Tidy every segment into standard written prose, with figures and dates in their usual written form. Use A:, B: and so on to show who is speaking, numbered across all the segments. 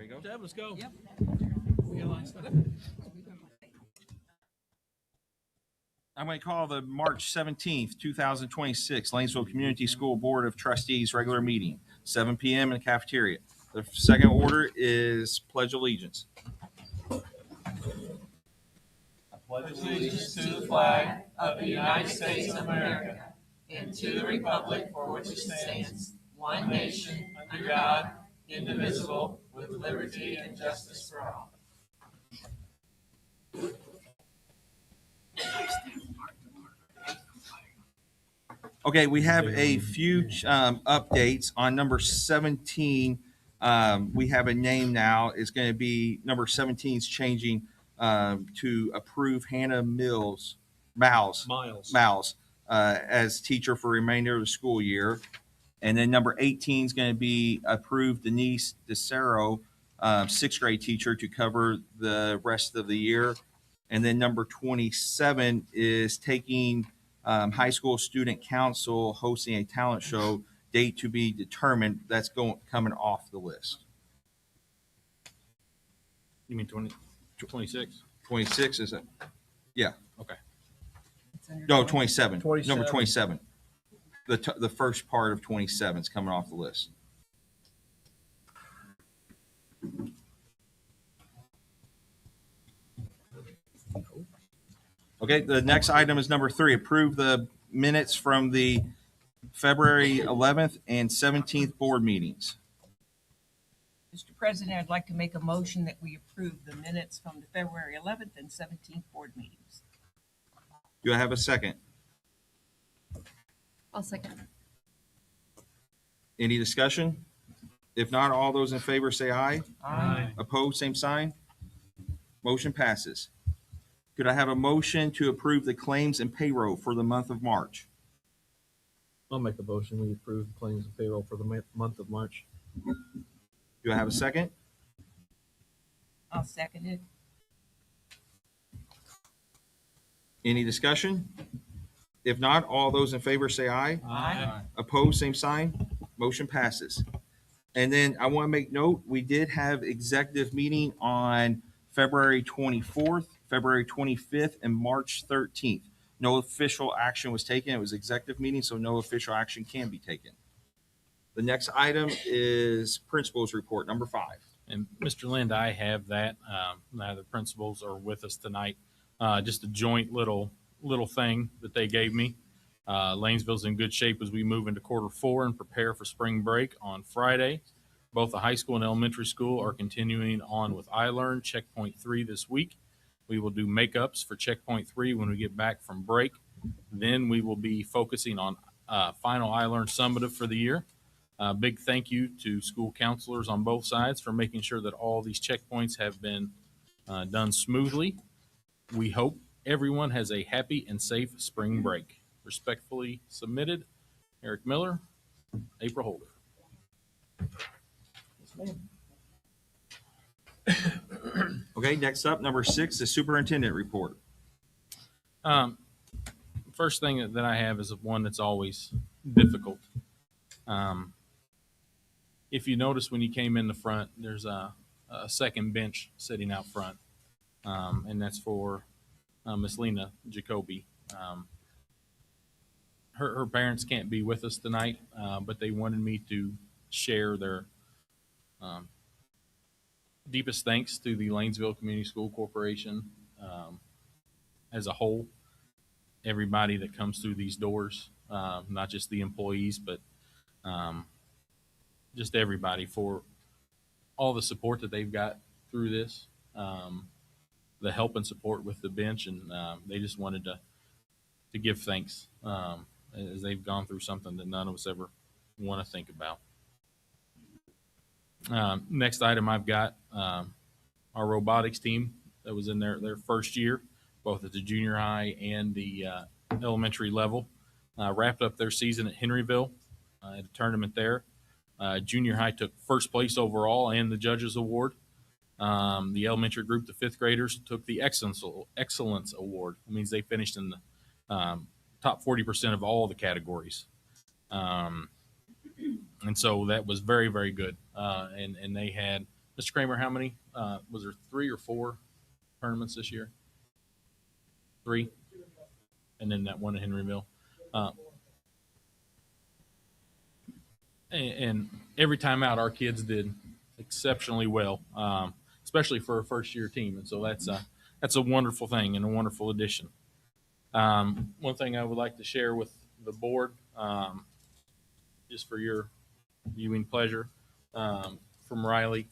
A: you go.
B: Deb, let's go.
C: Yep.
B: We got lines set up.
A: I'm going to call the March 17th, 2026 Lanesville Community School Board of Trustees regular meeting, 7 p.m. in the cafeteria. The second order is Pledge Allegiance.
D: I pledge allegiance to the flag of the United States of America and to the republic for which it stands, one nation, under God, indivisible, with liberty and justice for all.
A: Okay, we have a few updates on number 17. We have a name now. It's going to be number 17 is changing to approve Hannah Miles as teacher for the remainder of the school year. And then number 18 is going to be approved Denise DeCero, sixth grade teacher, to cover the rest of the year. And then number 27 is taking high school student council hosting a talent show, date to be determined. That's coming off the list.
B: You mean 26?
A: 26 is it? Yeah.
B: Okay.
A: No, 27.
E: 27.
A: Number 27. The first part of 27 is coming off the list. Okay, the next item is number 3. Approve the minutes from the February 11th and 17th board meetings.
C: Mr. President, I'd like to make a motion that we approve the minutes from the February 11th and 17th board meetings.
A: Do I have a second?
F: I'll second.
A: Any discussion? If not, all those in favor say aye.
C: Aye.
A: Opposed, same sign. Motion passes. Could I have a motion to approve the claims and payroll for the month of March?
E: I'll make a motion. We approve the claims and payroll for the month of March.
A: Do I have a second?
C: I'll second it.
A: Any discussion? If not, all those in favor say aye.
C: Aye.
A: Opposed, same sign. Motion passes. And then I want to make note, we did have executive meeting on February 24th, February 25th, and March 13th. No official action was taken. It was executive meeting, so no official action can be taken. The next item is principal's report, number 5.
B: And Mr. Lind, I have that. The principals are with us tonight. Just a joint little thing that they gave me. Lanesville's in good shape as we move into quarter 4 and prepare for spring break on Friday. Both the high school and elementary school are continuing on with iLearn Checkpoint 3 this week. We will do makeups for Checkpoint 3 when we get back from break. Then we will be focusing on final iLearn summative for the year. Big thank you to school counselors on both sides for making sure that all these checkpoints have been done smoothly. We hope everyone has a happy and safe spring break. Respectfully submitted, Eric Miller, April Holder.
A: Okay, next up, number 6, the superintendent report.
B: First thing that I have is one that's always difficult. If you notice when you came in the front, there's a second bench sitting out front, and that's for Miss Lena Jacoby. Her parents can't be with us tonight, but they wanted me to share their deepest thanks to the Lanesville Community School Corporation as a whole. Everybody that comes through these doors, not just the employees, but just everybody for all the support that they've got through this, the help and support with the bench, and they just wanted to give thanks as they've gone through something that none of us ever want to think about. Next item I've got, our robotics team that was in their first year, both at the junior high and the elementary level, wrapped up their season at Henryville at a tournament there. Junior high took first place overall and the judges award. The elementary group, the 5th graders, took the excellence award. It means they finished in the top 40% of all the categories. And so that was very, very good. And they had Mr. Kramer, how many? Was there 3 or 4 tournaments this year? 3, and then that one in Henryville. And every time out, our kids did exceptionally well, especially for a first-year team. And so that's a wonderful thing and a wonderful addition. One thing I would like to share with the board, just for your viewing pleasure, from Riley,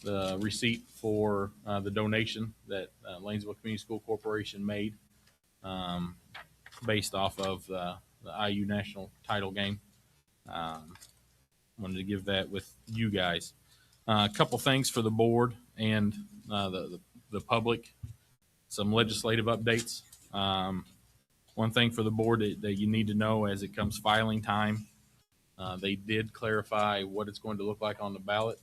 B: the receipt for the donation that Lanesville Community School Corporation made, based off of the IU national title game. Wanted to give that with you guys. A couple things for the board and the public. Some legislative updates. One thing for the board that you need to know as it comes filing time, they did clarify what it's going to look like on the ballot.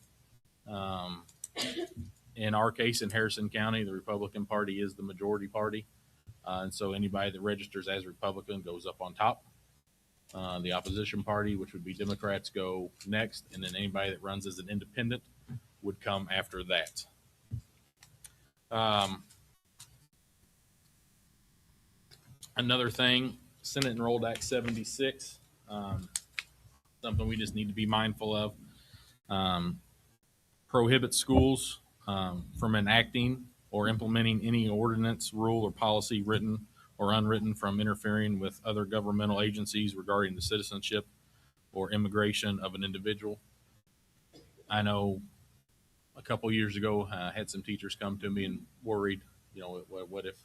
B: In our case, in Harrison County, the Republican Party is the majority party. And so anybody that registers as Republican goes up on top. The opposition party, which would be Democrats, go next. And then anybody that runs as an independent would come after that. Another thing, Senate Enrolled Act 76, something we just need to be mindful of. Prohibits schools from enacting or implementing any ordinance, rule, or policy, written or unwritten, from interfering with other governmental agencies regarding the citizenship or immigration of an individual. I know a couple years ago, I had some teachers come to me and worried, what if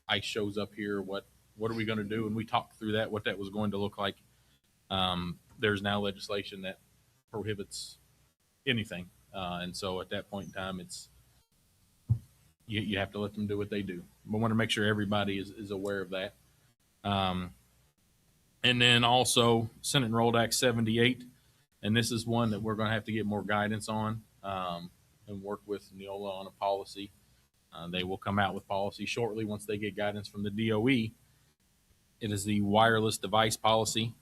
B: ICE shows up here? What are we going to do? And we talked through that, what that was going to look like. There's now legislation that prohibits anything. And so at that point in time, it's, you have to let them do what they do. We want to make sure everybody is aware of that. And then also Senate Enrolled Act 78. And this is one that we're going to have to get more guidance on, and work with Neola on a policy. They will come out with policy shortly once they get guidance from the DOE. It is the wireless device policy.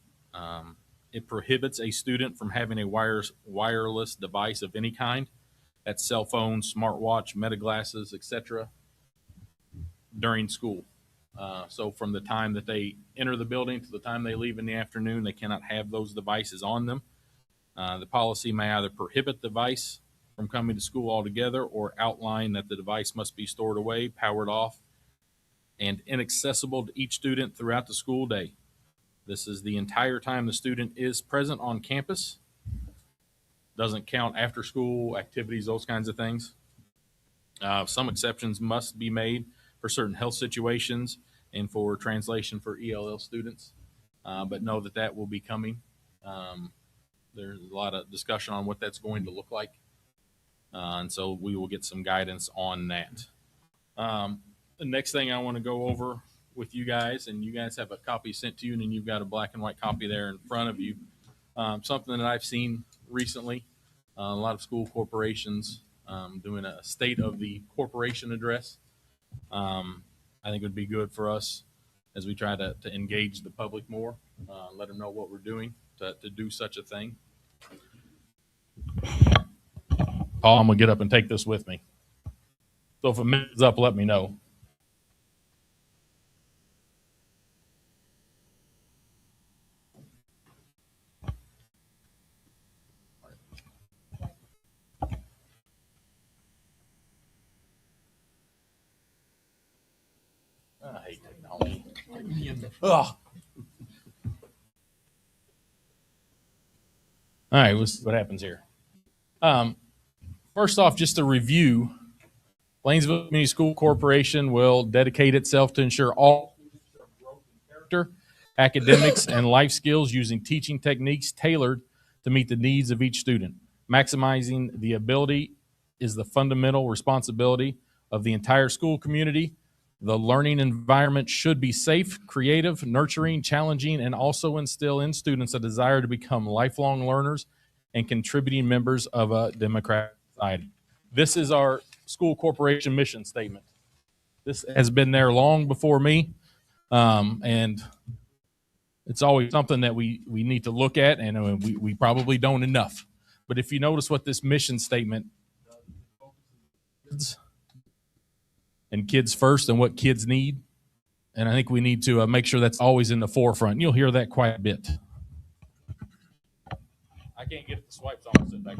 B: It prohibits a student from having a wireless device of any kind. That's cell phone, smartwatch, meta glasses, etc. during school. So from the time that they enter the building to the time they leave in the afternoon, they cannot have those devices on them. The policy may either prohibit the device from coming to school altogether or outline that the device must be stored away, powered off, and inaccessible to each student throughout the school day. This is the entire time the student is present on campus. Doesn't count after school activities, those kinds of things. Some exceptions must be made for certain health situations and for translation for ELL students. But know that will be coming. There's a lot of discussion on what that's going to look like. And so we will get some guidance on that. The next thing I want to go over with you guys, and you guys have a copy sent to you, and then you've got a black and white copy there in front of you. Something that I've seen recently, a lot of school corporations doing a state of the corporation address. I think it would be good for us as we try to engage the public more, let them know what we're doing to do such a thing. Paul, I'm going to get up and take this with me. So if a minute's up, let me know. I hate technology. Ugh. All right, let's see what happens here. First off, just a review. Lanesville Community School Corporation will dedicate itself to ensure all students have growth in character, academics, and life skills using teaching techniques tailored to meet the needs of each student. Maximizing the ability is the fundamental responsibility of the entire school community. The learning environment should be safe, creative, nurturing, challenging, and also instill in students a desire to become lifelong learners and contributing members of a democratic society. This is our school corporation mission statement. This has been there long before me, and it's always something that we need to look at, and we probably don't enough. But if you notice what this mission statement kids and kids first and what kids need. And I think we need to make sure that's always in the forefront. You'll hear that quite a bit. I can't get it to swipe, so I'm going to sit back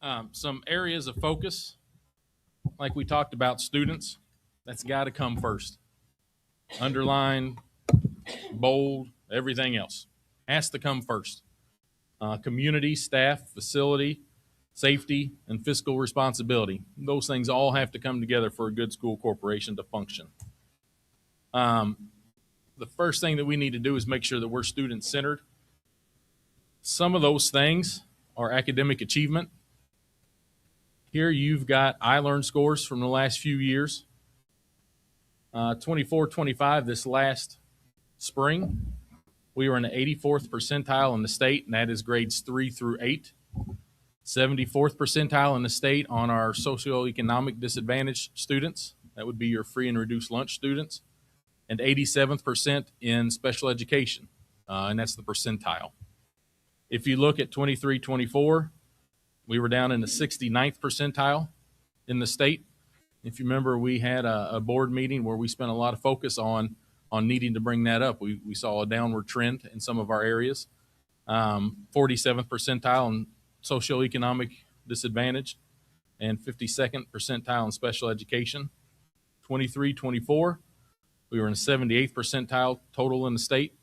B: down. Some areas of focus, like we talked about, students, that's got to come first. Underline, bold, everything else has to come first. Community, staff, facility, safety, and fiscal responsibility. Those things all have to come together for a good school corporation to function. The first thing that we need to do is make sure that we're student-centered. Some of those things are academic achievement. Here you've got iLearn scores from the last few years. 24-25 this last spring. We were in the 84th percentile in the state, and that is grades 3 through 8. 74th percentile in the state on our socioeconomic disadvantaged students. That would be your free and reduced lunch students. And 87th percent in special education, and that's the percentile. If you look at 23-24, we were down in the 69th percentile in the state. If you remember, we had a board meeting where we spent a lot of focus on needing to bring that up. We saw a downward trend in some of our areas. 47th percentile in socioeconomic disadvantage and 52nd percentile in special education. 23-24, we were in 78th percentile total in the state,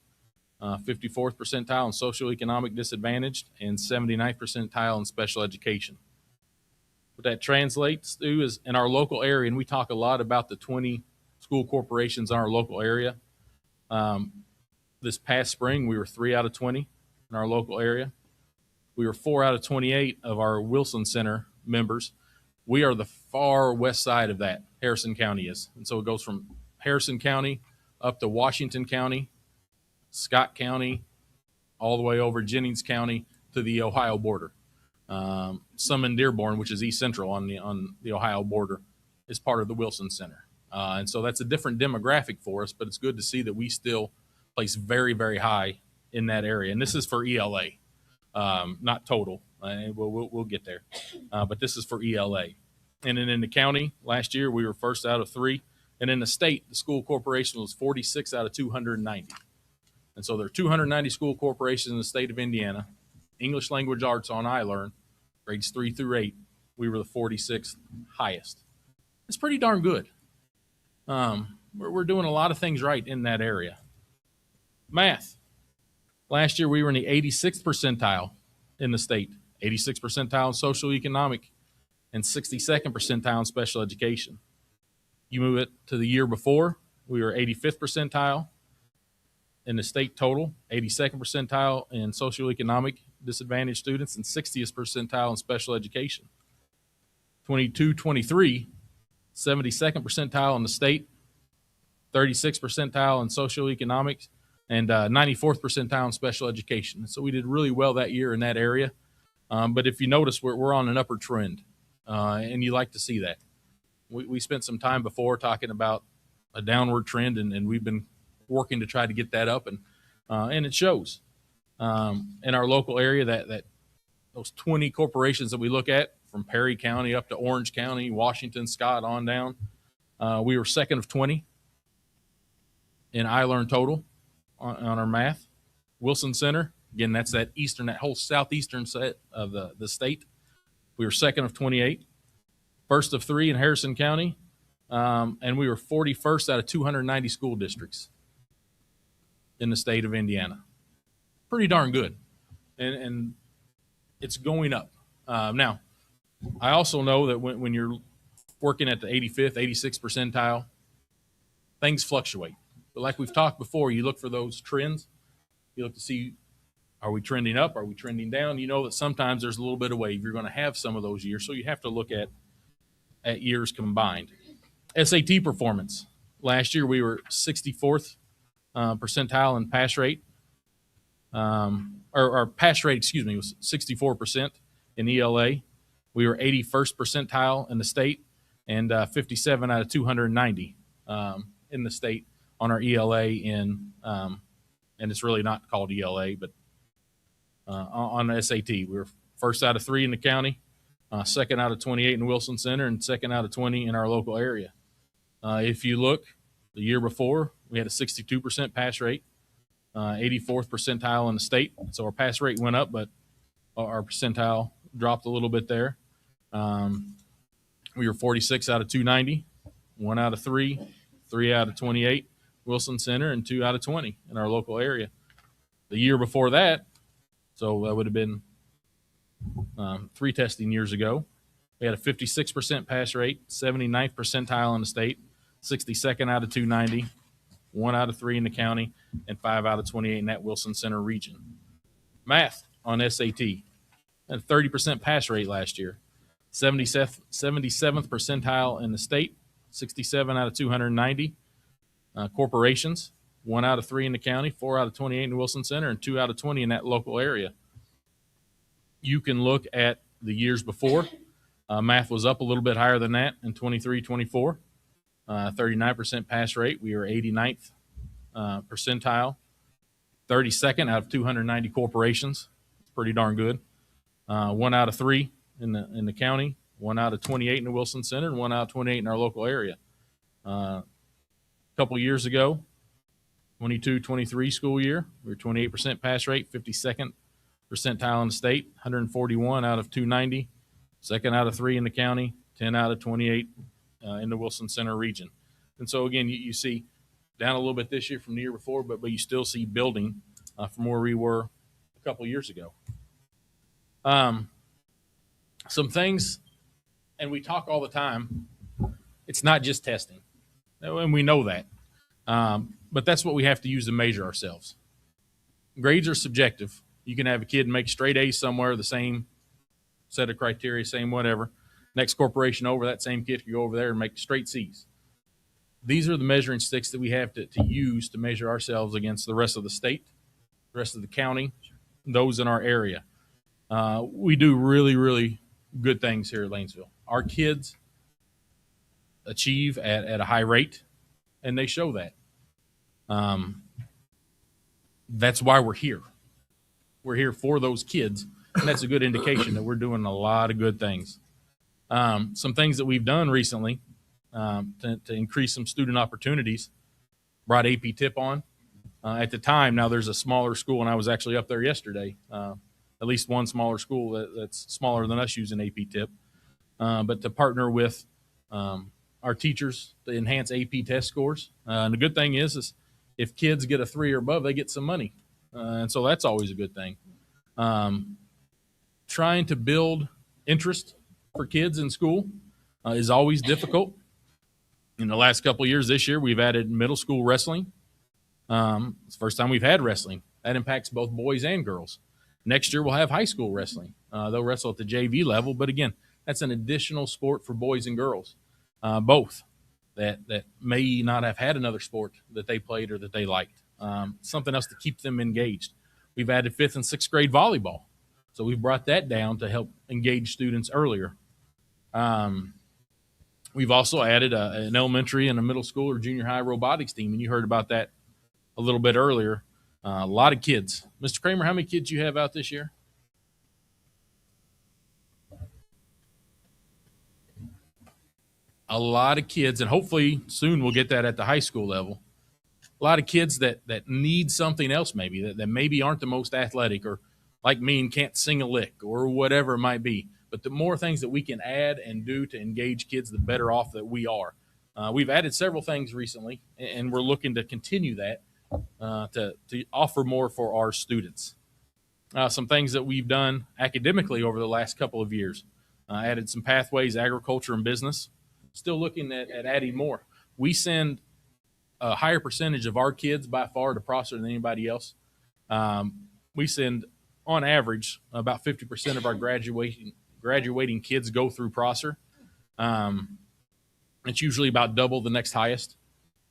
B: 54th percentile in socioeconomic disadvantaged, and 79th percentile in special education. What that translates to is in our local area, and we talk a lot about the 20 school corporations in our local area. This past spring, we were 3 out of 20 in our local area. We were 4 out of 28 of our Wilson Center members. We are the far west side of that, Harrison County is. And so it goes from Harrison County up to Washington County, Scott County, all the way over Jennings County to the Ohio border. Some in Dearborn, which is East Central on the Ohio border, is part of the Wilson Center. And so that's a different demographic for us, but it's good to see that we still place very, very high in that area. And this is for ELA, not total. We'll get there. But this is for ELA. And then in the county, last year, we were first out of 3. And in the state, the school corporation was 46 out of 290. And so there are 290 school corporations in the state of Indiana. English language arts on iLearn, grades 3 through 8, we were the 46th highest. It's pretty darn good. We're doing a lot of things right in that area. Math. Last year, we were in the 86th percentile in the state, 86th percentile in social economic, and 62nd percentile in special education. You move it to the year before, we were 85th percentile in the state total, 82nd percentile in socioeconomic disadvantaged students, and 60th percentile in special education. 22-23, 72nd percentile in the state, 36th percentile in socioeconomics, and 94th percentile in special education. So we did really well that year in that area. But if you notice, we're on an upward trend, and you like to see that. We spent some time before talking about a downward trend, and we've been working to try to get that up, and it shows. In our local area, that those 20 corporations that we look at, from Perry County up to Orange County, Washington, Scott, on down, we were second of 20 in iLearn total on our math. Wilson Center, again, that's that whole southeastern set of the state. We were second of 28. First of 3 in Harrison County, and we were 41st out of 290 school districts in the state of Indiana. Pretty darn good, and it's going up. Now, I also know that when you're working at the 85th, 86th percentile, things fluctuate. But like we've talked before, you look for those trends. You look to see, are we trending up? Are we trending down? You know that sometimes there's a little bit of wave. You're going to have some of those years, so you have to look at years combined. SAT performance. Last year, we were 64th percentile in pass rate. Our pass rate, was 64% in ELA. We were 81st percentile in the state and 57 out of 290 in the state on our ELA and it's really not called ELA, but on the SAT. We were first out of 3 in the county second out of 28 in Wilson Center, and second out of 20 in our local area. If you look, the year before, we had a 62% pass rate, 84th percentile in the state. So our pass rate went up, but our percentile dropped a little bit there. We were 46 out of 290, 1 out of 3, 3 out of 28 Wilson Center, and 2 out of 20 in our local area. The year before that, so that would have been 3 testing years ago, we had a 56% pass rate, 79th percentile in the state, 62nd out of 290, 1 out of 3 in the county, and 5 out of 28 in that Wilson Center region. Math on SAT, had a 30% pass rate last year, 77th percentile in the state, 67 out of 290. Corporations, 1 out of 3 in the county, 4 out of 28 in the Wilson Center, and 2 out of 20 in that local area. You can look at the years before. Math was up a little bit higher than that in 23-24. 39% pass rate. We were 89th percentile. 32nd out of 290 corporations. It's pretty darn good. 1 out of 3 in the county, 1 out of 28 in the Wilson Center, and 1 out of 28 in our local area. A couple years ago, 22-23 school year, we were 28% pass rate, 52nd percentile in the state, 141 out of 290, 2nd out of 3 in the county, 10 out of 28 in the Wilson Center region. And so again, you see down a little bit this year from the year before, but you still see building from where we were a couple years ago. Some things, and we talk all the time, it's not just testing, and we know that. But that's what we have to use to measure ourselves. Grades are subjective. You can have a kid make straight A's somewhere, the same set of criteria, same whatever. Next corporation over, that same kid can go over there and make straight C's. These are the measuring sticks that we have to use to measure ourselves against the rest of the state, the rest of the county, those in our area. We do really, really good things here at Lanesville. Our kids achieve at a high rate, and they show that. That's why we're here. We're here for those kids, and that's a good indication that we're doing a lot of good things. Some things that we've done recently to increase some student opportunities, brought AP Tip on. At the time, now there's a smaller school, and I was actually up there yesterday, at least one smaller school that's smaller than us using AP Tip. But to partner with our teachers to enhance AP test scores. And the good thing is if kids get a 3 or above, they get some money. And so that's always a good thing. Trying to build interest for kids in school is always difficult. In the last couple of years, this year, we've added middle school wrestling. It's the first time we've had wrestling. That impacts both boys and girls. Next year, we'll have high school wrestling. They'll wrestle at the JV level. But again, that's an additional sport for boys and girls, both that may not have had another sport that they played or that they liked. Something else to keep them engaged. We've added 5th and 6th grade volleyball. So we've brought that down to help engage students earlier. We've also added an elementary and a middle school or junior high robotics team, and you heard about that a little bit earlier. A lot of kids. Mr. Kramer, how many kids you have out this year? A lot of kids, and hopefully soon we'll get that at the high school level. A lot of kids that need something else maybe, that maybe aren't the most athletic or like me and can't sing a lick or whatever it might be. But the more things that we can add and do to engage kids, the better off that we are. We've added several things recently, and we're looking to continue that to offer more for our students. Some things that we've done academically over the last couple of years. Added some pathways, agriculture and business. Still looking at adding more. We send a higher percentage of our kids by far to Prosser than anybody else. We send, on average, about 50% of our graduating kids go through Prosser. It's usually about double the next highest.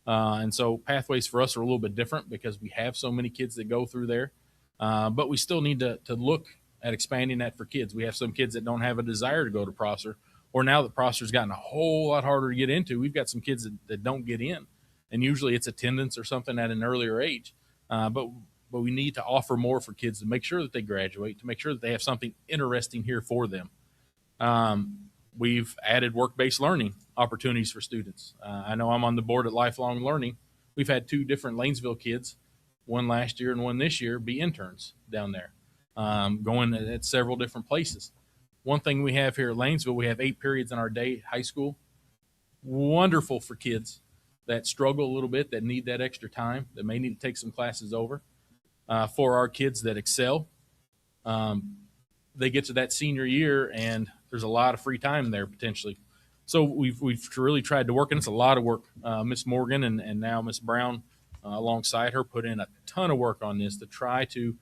B: And so pathways for us are a little bit different because we have so many kids that go through there. But we still need to look at expanding that for kids. We have some kids that don't have a desire to go to Prosser, or now that Prosser's gotten a whole lot harder to get into, we've got some kids that don't get in. And usually it's attendance or something at an earlier age. But we need to offer more for kids to make sure that they graduate, to make sure that they have something interesting here for them. We've added work-based learning opportunities for students. I know I'm on the board at Lifelong Learning. We've had 2 different Lanesville kids, one last year and one this year, be interns down there, going at several different places. One thing we have here at Lanesville, we have 8 periods in our day, high school. Wonderful for kids that struggle a little bit, that need that extra time, that may need to take some classes over. For our kids that excel, they get to that senior year and there's a lot of free time there potentially. So we've really tried to work, and it's a lot of work. Miss Morgan and now Miss Brown, alongside her, put in a ton of work on this to try to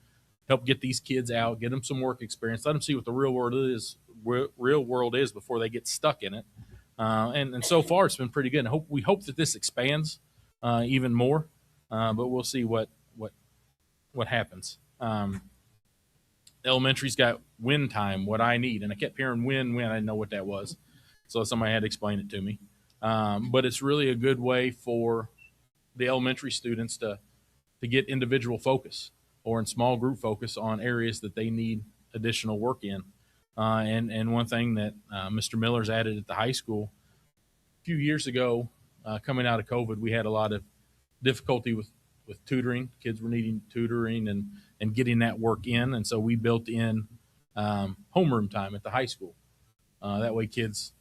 B: help get these kids out, get them some work experience, let them see what the real world is before they get stuck in it. And so far it's been pretty good. And we hope that this expands even more, but we'll see what happens. Elementary's got win time, what I need, and I kept hearing win. I didn't know what that was, so somebody had to explain it to me. But it's really a good way for the elementary students to get individual focus or in small group focus on areas that they need additional work in. And one thing that Mr. Miller's added at the high school a few years ago, coming out of COVID, we had a lot of difficulty with tutoring. Kids were needing tutoring and getting that work in. And so we built in homeroom time at the high school. That way kids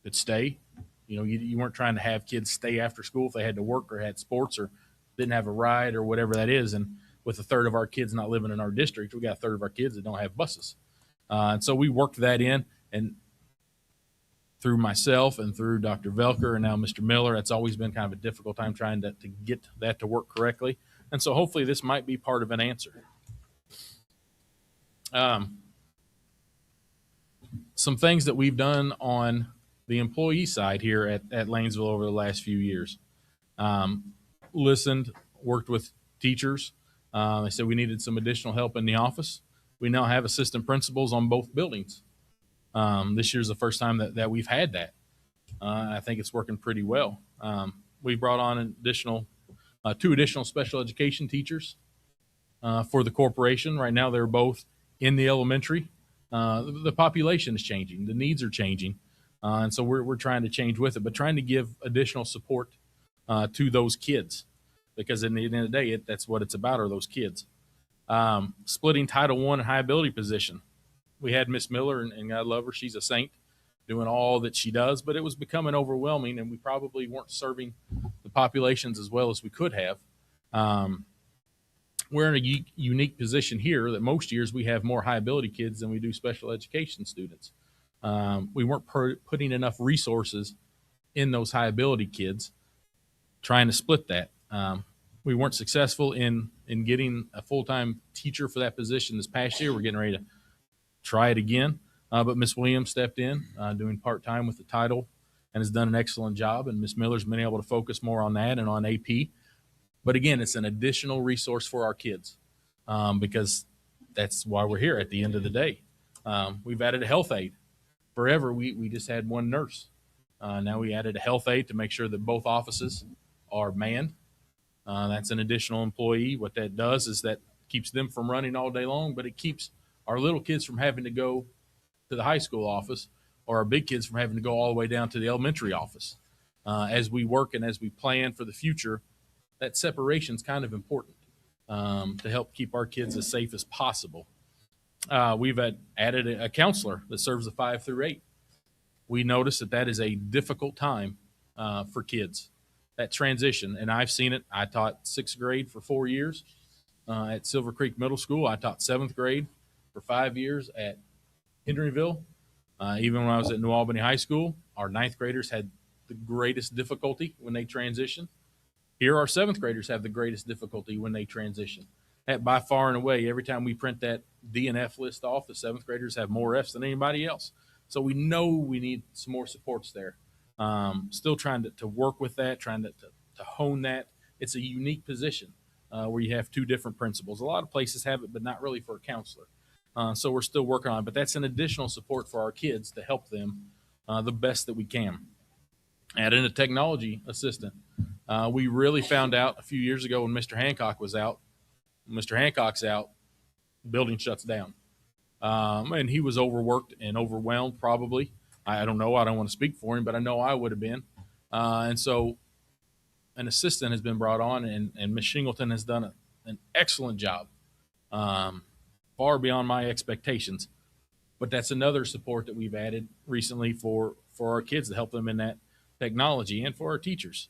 B: could stay. You know, you weren't trying to have kids stay after school if they had to work or had sports or didn't have a ride or whatever that is. And with a third of our kids not living in our district, we got a third of our kids that don't have buses. And so we worked that in, and through myself and through Dr. Velker and now Mr. Miller, it's always been kind of a difficult time trying to get that to work correctly. And so hopefully this might be part of an answer. Some things that we've done on the employee side here at Lanesville over the last few years. Listened, worked with teachers. They said we needed some additional help in the office. We now have assistant principals on both buildings. This year's the first time that we've had that. I think it's working pretty well. We brought on an additional 2 additional special education teachers for the corporation. Right now, they're both in the elementary. The population is changing. The needs are changing. And so we're trying to change with it, but trying to give additional support to those kids, because at the end of the day, that's what it's about, are those kids. Splitting Title I and high ability position. We had Miss Miller, and God love her, she's a saint, doing all that she does, but it was becoming overwhelming, and we probably weren't serving the populations as well as we could have. We're in a unique position here that most years we have more high ability kids than we do special education students. We weren't putting enough resources in those high ability kids, trying to split that. We weren't successful in getting a full-time teacher for that position this past year. We're getting ready to try it again. But Miss Williams stepped in, doing part-time with the title, and has done an excellent job. And Miss Miller's been able to focus more on that and on AP. But again, it's an additional resource for our kids, because that's why we're here at the end of the day. We've added a health aide. Forever, we just had one nurse. Now we added a health aide to make sure that both offices are manned. That's an additional employee. What that does is that keeps them from running all day long, but it keeps our little kids from having to go to the high school office, or our big kids from having to go all the way down to the elementary office. As we work and as we plan for the future, that separation is kind of important to help keep our kids as safe as possible. We've added a counselor that serves the 5 through 8. We notice that is a difficult time for kids, that transition. And I've seen it. I taught 6th grade for 4 years at Silver Creek Middle School. I taught 7th grade for 5 years at Henryville. Even when I was at New Albany High School, our 9th graders had the greatest difficulty when they transition. Here, our 7th graders have the greatest difficulty when they transition. That by far and away, every time we print that D and F list off, the 7th graders have more Fs than anybody else. So we know we need some more supports there. Still trying to work with that, trying to hone that. It's a unique position where you have 2 different principals. A lot of places have it, but not really for a counselor. So we're still working on it, but that's an additional support for our kids to help them the best that we can. Add in a technology assistant. We really found out a few years ago when Mr. Hancock was out. When Mr. Hancock's out, the building shuts down. And he was overworked and overwhelmed, probably. I don't know. I don't want to speak for him, but I know I would have been. And so an assistant has been brought on, and Ms. Shingleton has done an excellent job, far beyond my expectations. But that's another support that we've added recently for our kids to help them in that technology, and for our teachers.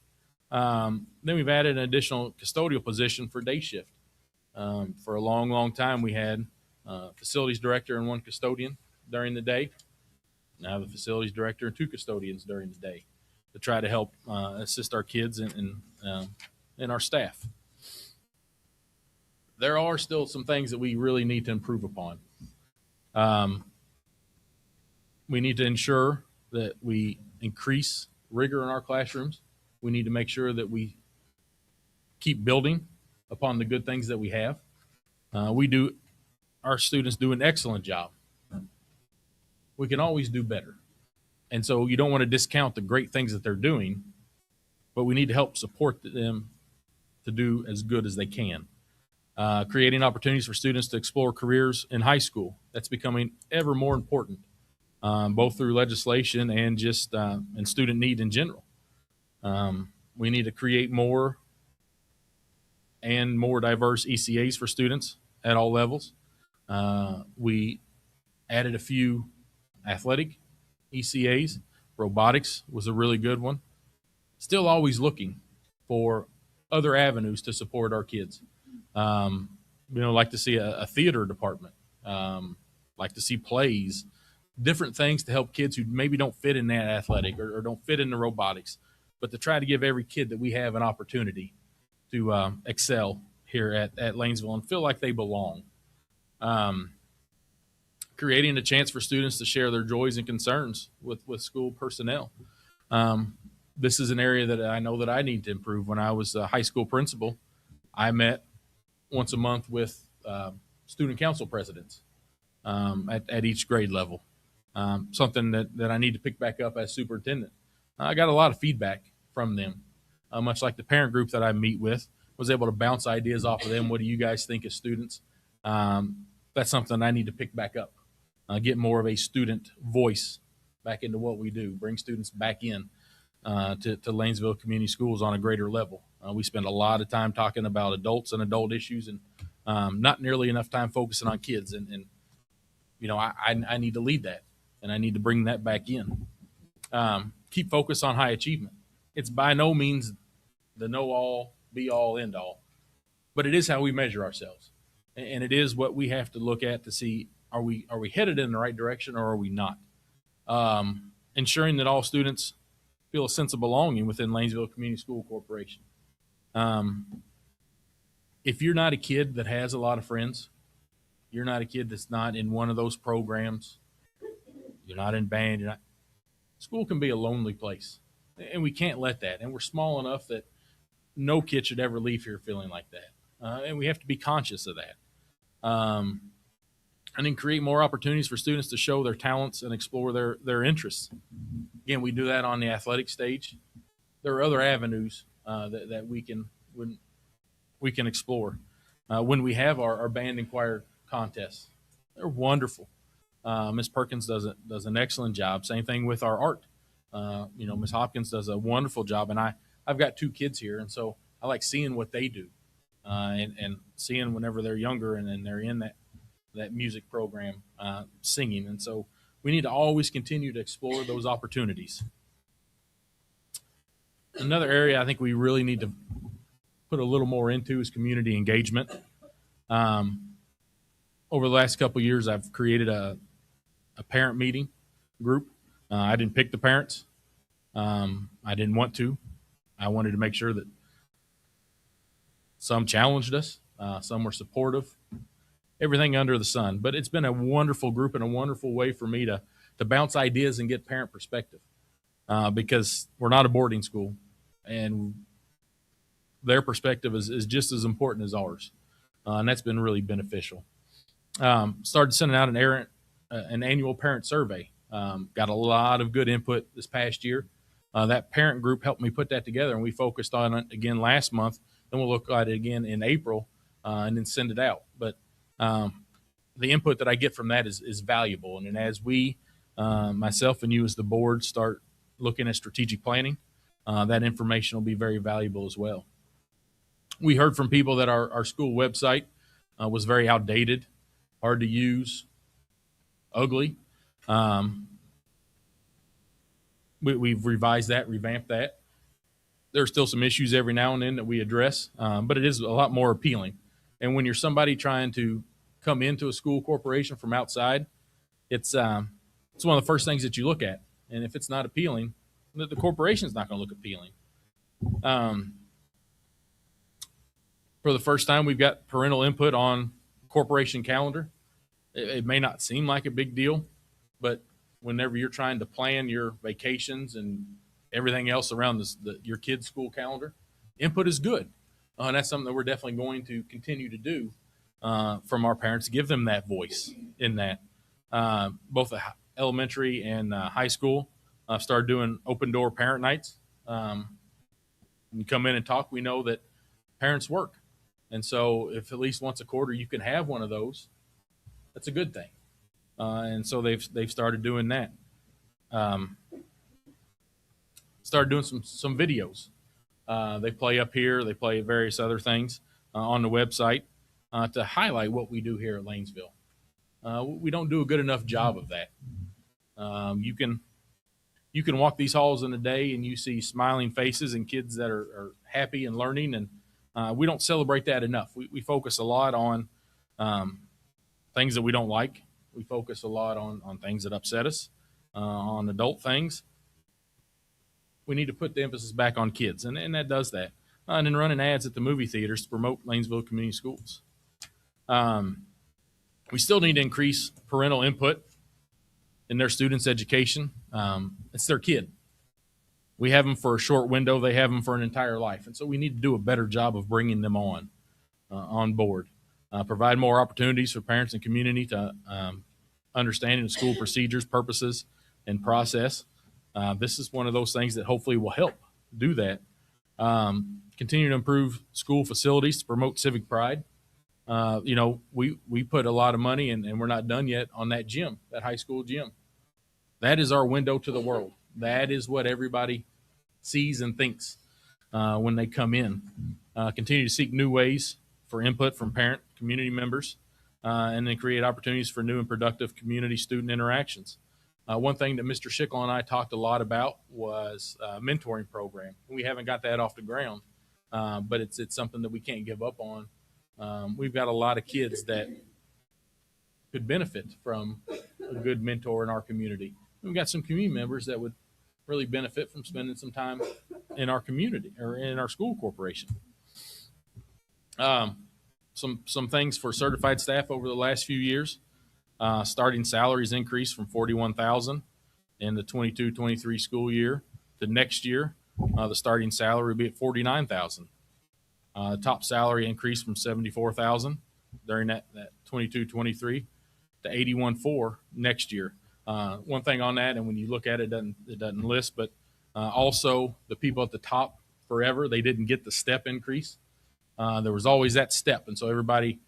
B: Then we've added an additional custodial position for day shift. For a long, long time, we had facilities director and one custodian during the day. Now the facilities director and two custodians during the day to try to help assist our kids and our staff. There are still some things that we really need to improve upon. We need to ensure that we increase rigor in our classrooms. We need to make sure that we keep building upon the good things that we have. Our students do an excellent job. We can always do better. And so you don't want to discount the great things that they're doing, but we need to help support them to do as good as they can. Creating opportunities for students to explore careers in high school. That's becoming ever more important, both through legislation and just and student need in general. We need to create more and more diverse ECAs for students at all levels. We added a few athletic ECAs. Robotics was a really good one. Still always looking for other avenues to support our kids. Like to see a theater department, like to see plays, different things to help kids who maybe don't fit in that athletic or don't fit in the robotics, but to try to give every kid that we have an opportunity to excel here at Lanesville and feel like they belong. Creating a chance for students to share their joys and concerns with school personnel. This is an area that I know that I need to improve. When I was a high school principal, I met once a month with student council presidents at each grade level. Something that I need to pick back up as superintendent. I got a lot of feedback from them, much like the parent group that I meet with. Was able to bounce ideas off of them. What do you guys think as students? That's something I need to pick back up. Get more of a student voice back into what we do. Bring students back in to Lanesville Community Schools on a greater level. We spend a lot of time talking about adults and adult issues, and not nearly enough time focusing on kids. And I need to lead that, and I need to bring that back in. Keep focus on high achievement. It's by no means the know-all, be-all, end-all, but it is how we measure ourselves, and it is what we have to look at to see are we headed in the right direction or are we not. Ensuring that all students feel a sense of belonging within Lanesville Community School Corporation. If you're not a kid that has a lot of friends, you're not a kid that's not in one of those programs, you're not in band, school can be a lonely place, and we can't let that. And we're small enough that no kid should ever leave here feeling like that. And we have to be conscious of that. And then create more opportunities for students to show their talents and explore their interests. Again, we do that on the athletic stage. There are other avenues that we can explore. When we have our band and choir contests, they're wonderful. Ms. Perkins does an excellent job. Same thing with our art. Ms. Hopkins does a wonderful job, and I've got two kids here, and so I like seeing what they do, and seeing whenever they're younger and they're in that music program singing. And so we need to always continue to explore those opportunities. Another area I think we really need to put a little more into is community engagement. Over the last couple of years, I've created a parent meeting group. I didn't pick the parents. I didn't want to. I wanted to make sure that some challenged us, some were supportive, everything under the sun. But it's been a wonderful group and a wonderful way for me to bounce ideas and get parent perspective, because we're not a boarding school, and their perspective is just as important as ours. And that's been really beneficial. Started sending out an annual parent survey. Got a lot of good input this past year. That parent group helped me put that together, and we focused on it again last month. Then we'll look at it again in April, and then send it out. But the input that I get from that is valuable. And then as we, myself and you as the board, start looking at strategic planning, that information will be very valuable as well. We heard from people that our school website was very outdated, hard to use, ugly. We've revised that, revamped that. There are still some issues every now and then that we address, but it is a lot more appealing. And when you're somebody trying to come into a school corporation from outside, it's one of the first things that you look at. And if it's not appealing, the corporation's not going to look appealing. For the first time, we've got parental input on corporation calendar. It may not seem like a big deal, but whenever you're trying to plan your vacations and everything else around your kid's school calendar, input is good. And that's something that we're definitely going to continue to do from our parents, give them that voice in that. Both elementary and high school started doing open door parent nights. When you come in and talk, we know that parents work. And so if at least once a quarter you can have one of those, that's a good thing. And so they've started doing that. Started doing some videos. They play up here. They play various other things on the website to highlight what we do here at Lanesville. We don't do a good enough job of that. You can walk these halls in a day and you see smiling faces and kids that are happy and learning, and we don't celebrate that enough. We focus a lot on things that we don't like. We focus a lot on things that upset us, on adult things. We need to put the emphasis back on kids, and that does that. And then running ads at the movie theaters to promote Lanesville Community Schools. We still need to increase parental input in their students' education. It's their kid. We have them for a short window. They have them for an entire life. And so we need to do a better job of bringing them on board. Provide more opportunities for parents and community to understanding the school procedures, purposes, and process. This is one of those things that hopefully will help do that. Continue to improve school facilities to promote civic pride. We put a lot of money, and we're not done yet, on that gym, that high school gym. That is our window to the world. That is what everybody sees and thinks when they come in. Continue to seek new ways for input from parent community members, and then create opportunities for new and productive community student interactions. One thing that Mr. Schickel and I talked a lot about was a mentoring program. We haven't got that off the ground, but it's something that we can't give up on. We've got a lot of kids that could benefit from a good mentor in our community. We've got some community members that would really benefit from spending some time in our community or in our school corporation. Some things for certified staff over the last few years. Starting salaries increased from $41,000 in the 22-23 school year to next year. The starting salary will be at $49,000. Top salary increased from $74,000 during that 22-23 to $81,400 next year. One thing on that, and when you look at it, it doesn't list, but also the people at the top forever, they didn't get the step increase. There was always that step, and so everybody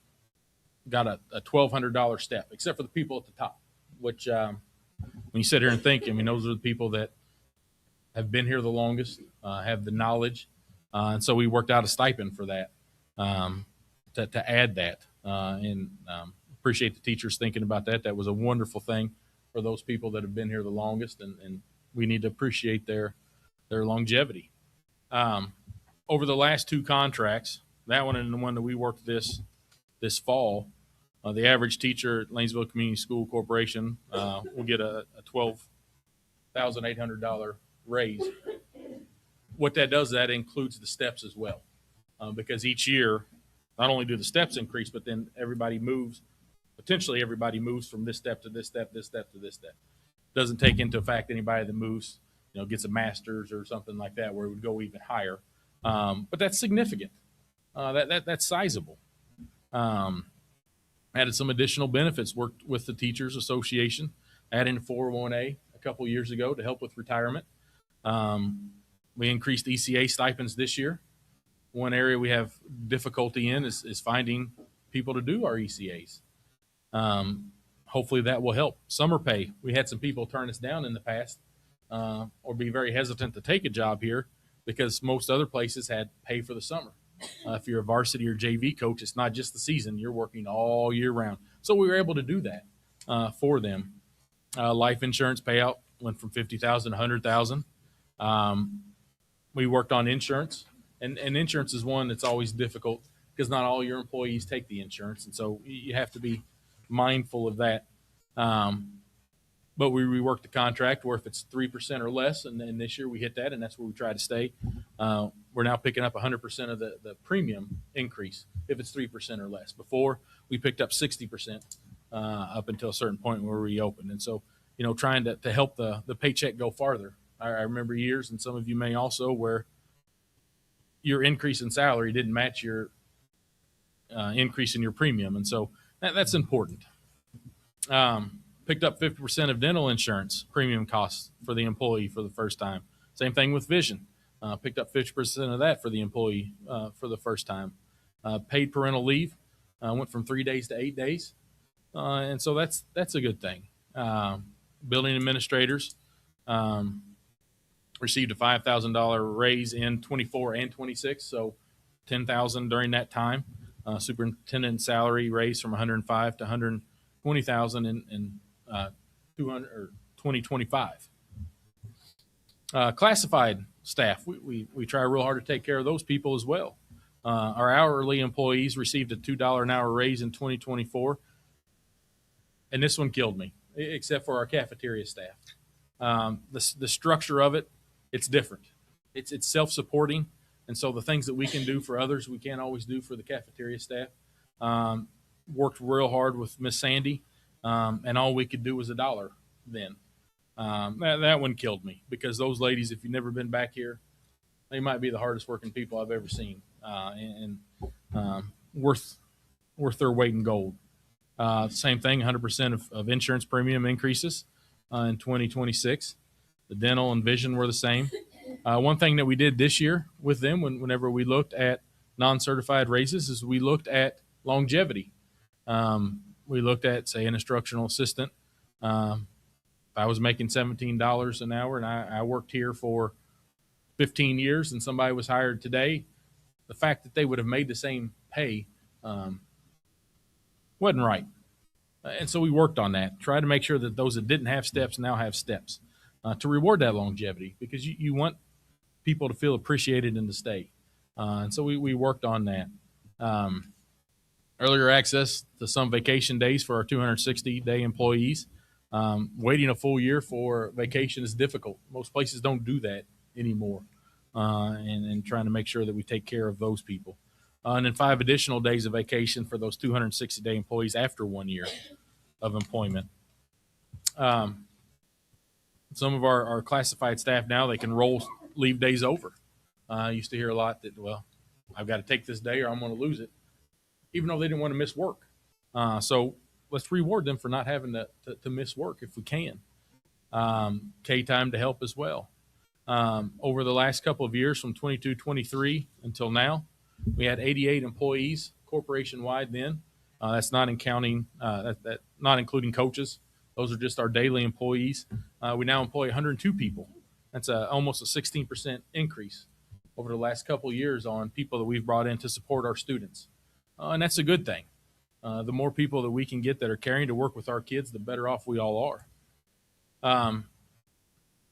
B: got a $1,200 step, except for the people at the top, which when you sit here and think, I mean, those are the people that have been here the longest, have the knowledge, and so we worked out a stipend for that, to add that, and appreciate the teachers thinking about that. That was a wonderful thing for those people that have been here the longest, and we need to appreciate their longevity. Over the last two contracts, that one and the one that we worked this fall, the average teacher at Lanesville Community School Corporation will get a $12,800 raise. What that does, that includes the steps as well, because each year, not only do the steps increase, but then potentially everybody moves from this step to this step, this step to this step. Doesn't take into effect anybody that moves, gets a master's or something like that, where it would go even higher. But that's significant. That's sizable. Added some additional benefits, worked with the Teachers Association, adding 401A a couple years ago to help with retirement. We increased ECA stipends this year. One area we have difficulty in is finding people to do our ECAs. Hopefully that will help. Summer pay. We had some people turn us down in the past or be very hesitant to take a job here because most other places had pay for the summer. If you're a varsity or JV coach, it's not just the season. You're working all year round. So we were able to do that for them. Life insurance payout went from 50,000 to 100,000. We worked on insurance, and insurance is one that's always difficult because not all your employees take the insurance, and so you have to be mindful of that. But we reworked the contract where if it's 3% or less, and then this year we hit that, and that's where we try to stay. We're now picking up 100% of the premium increase if it's 3% or less. Before, we picked up 60% up until a certain point where we reopened. And so, trying to help the paycheck go farther. I remember years, and some of you may also, where your increase in salary didn't match your increase in your premium. And so that's important. Picked up 50% of dental insurance premium costs for the employee for the first time. Same thing with vision. Picked up 50% of that for the employee for the first time. Paid parental leave went from 3 days to 8 days. And so that's a good thing. Building administrators received a $5,000 raise in 24 and 26, so $10,000 during that time. Superintendent salary raised from 105 to 120,000 in 2025. Classified staff, we try real hard to take care of those people as well. Our hourly employees received a $2 an hour raise in 2024, and this one killed me, except for our cafeteria staff. The structure of it, it's different. It's self-supporting, and so the things that we can do for others, we can't always do for the cafeteria staff. Worked real hard with Miss Sandy, and all we could do was $1 then. That one killed me because those ladies, if you've never been back here, they might be the hardest working people I've ever seen, and worth their weight in gold. Same thing, 100% of insurance premium increases in 2026. The dental and vision were the same. One thing that we did this year with them, whenever we looked at non-certified raises, is we looked at longevity. We looked at, say, an instructional assistant. If I was making $17 an hour and I worked here for 15 years and somebody was hired today, the fact that they would have made the same pay wasn't right. And so we worked on that, tried to make sure that those that didn't have steps now have steps to reward that longevity, because you want people to feel appreciated and to stay. And so we worked on that. Earlier access to some vacation days for our 260-day employees. Waiting a full year for vacation is difficult. Most places don't do that anymore, and trying to make sure that we take care of those people. And then 5 additional days of vacation for those 260-day employees after 1 year of employment. Some of our classified staff now, they can roll leave days over. I used to hear a lot that, well, I've got to take this day or I'm going to lose it, even though they didn't want to miss work. So let's reward them for not having to miss work if we can. K-time to help as well. Over the last couple of years, from 22-23 until now, we had 88 employees corporation-wide then. That's not including coaches. Those are just our daily employees. We now employ 102 people. That's almost a 16% increase over the last couple of years on people that we've brought in to support our students. And that's a good thing. The more people that we can get that are caring to work with our kids, the better off we all are.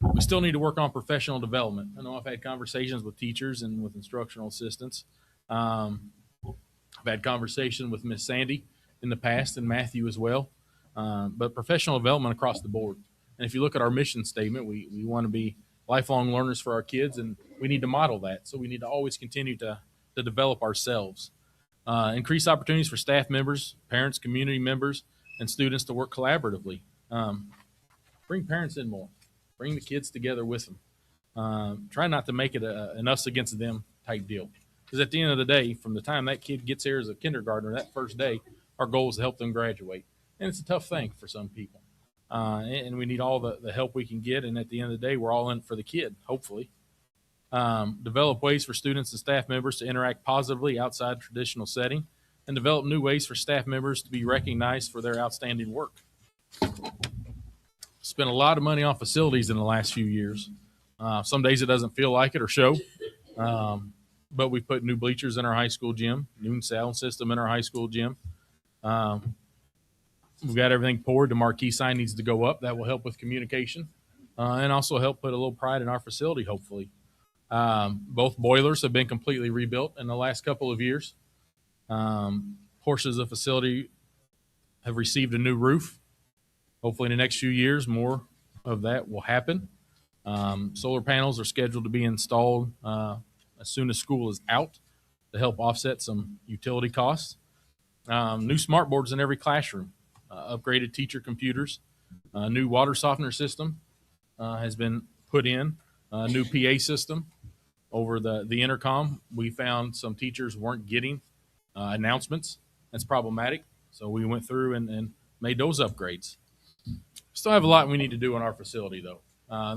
B: We still need to work on professional development. I know I've had conversations with teachers and with instructional assistants. I've had conversation with Miss Sandy in the past and Matthew as well. But professional development across the board. And if you look at our mission statement, we want to be lifelong learners for our kids, and we need to model that. So we need to always continue to develop ourselves. Increase opportunities for staff members, parents, community members, and students to work collaboratively. Bring parents in more. Bring the kids together with them. Try not to make it an us against them type deal. Because at the end of the day, from the time that kid gets here as a kindergartner, that first day, our goal is to help them graduate. And it's a tough thing for some people. And we need all the help we can get. And at the end of the day, we're all in it for the kid, hopefully. Develop ways for students and staff members to interact positively outside traditional setting. and develop new ways for staff members to be recognized for their outstanding work. Spent a lot of money on facilities in the last few years. Some days it doesn't feel like it or show, but we put new bleachers in our high school gym, new sound system in our high school gym. We've got everything poured. The marquee sign needs to go up. That will help with communication and also help put a little pride in our facility, hopefully. Both boilers have been completely rebuilt in the last couple of years. Portions of the facility have received a new roof. Hopefully in the next few years, more of that will happen. Solar panels are scheduled to be installed as soon as school is out to help offset some utility costs. New smart boards in every classroom, upgraded teacher computers, a new water softener system has been put in, a new PA system over the intercom. We found some teachers weren't getting announcements. That's problematic. So we went through and made those upgrades. Still have a lot we need to do in our facility, though.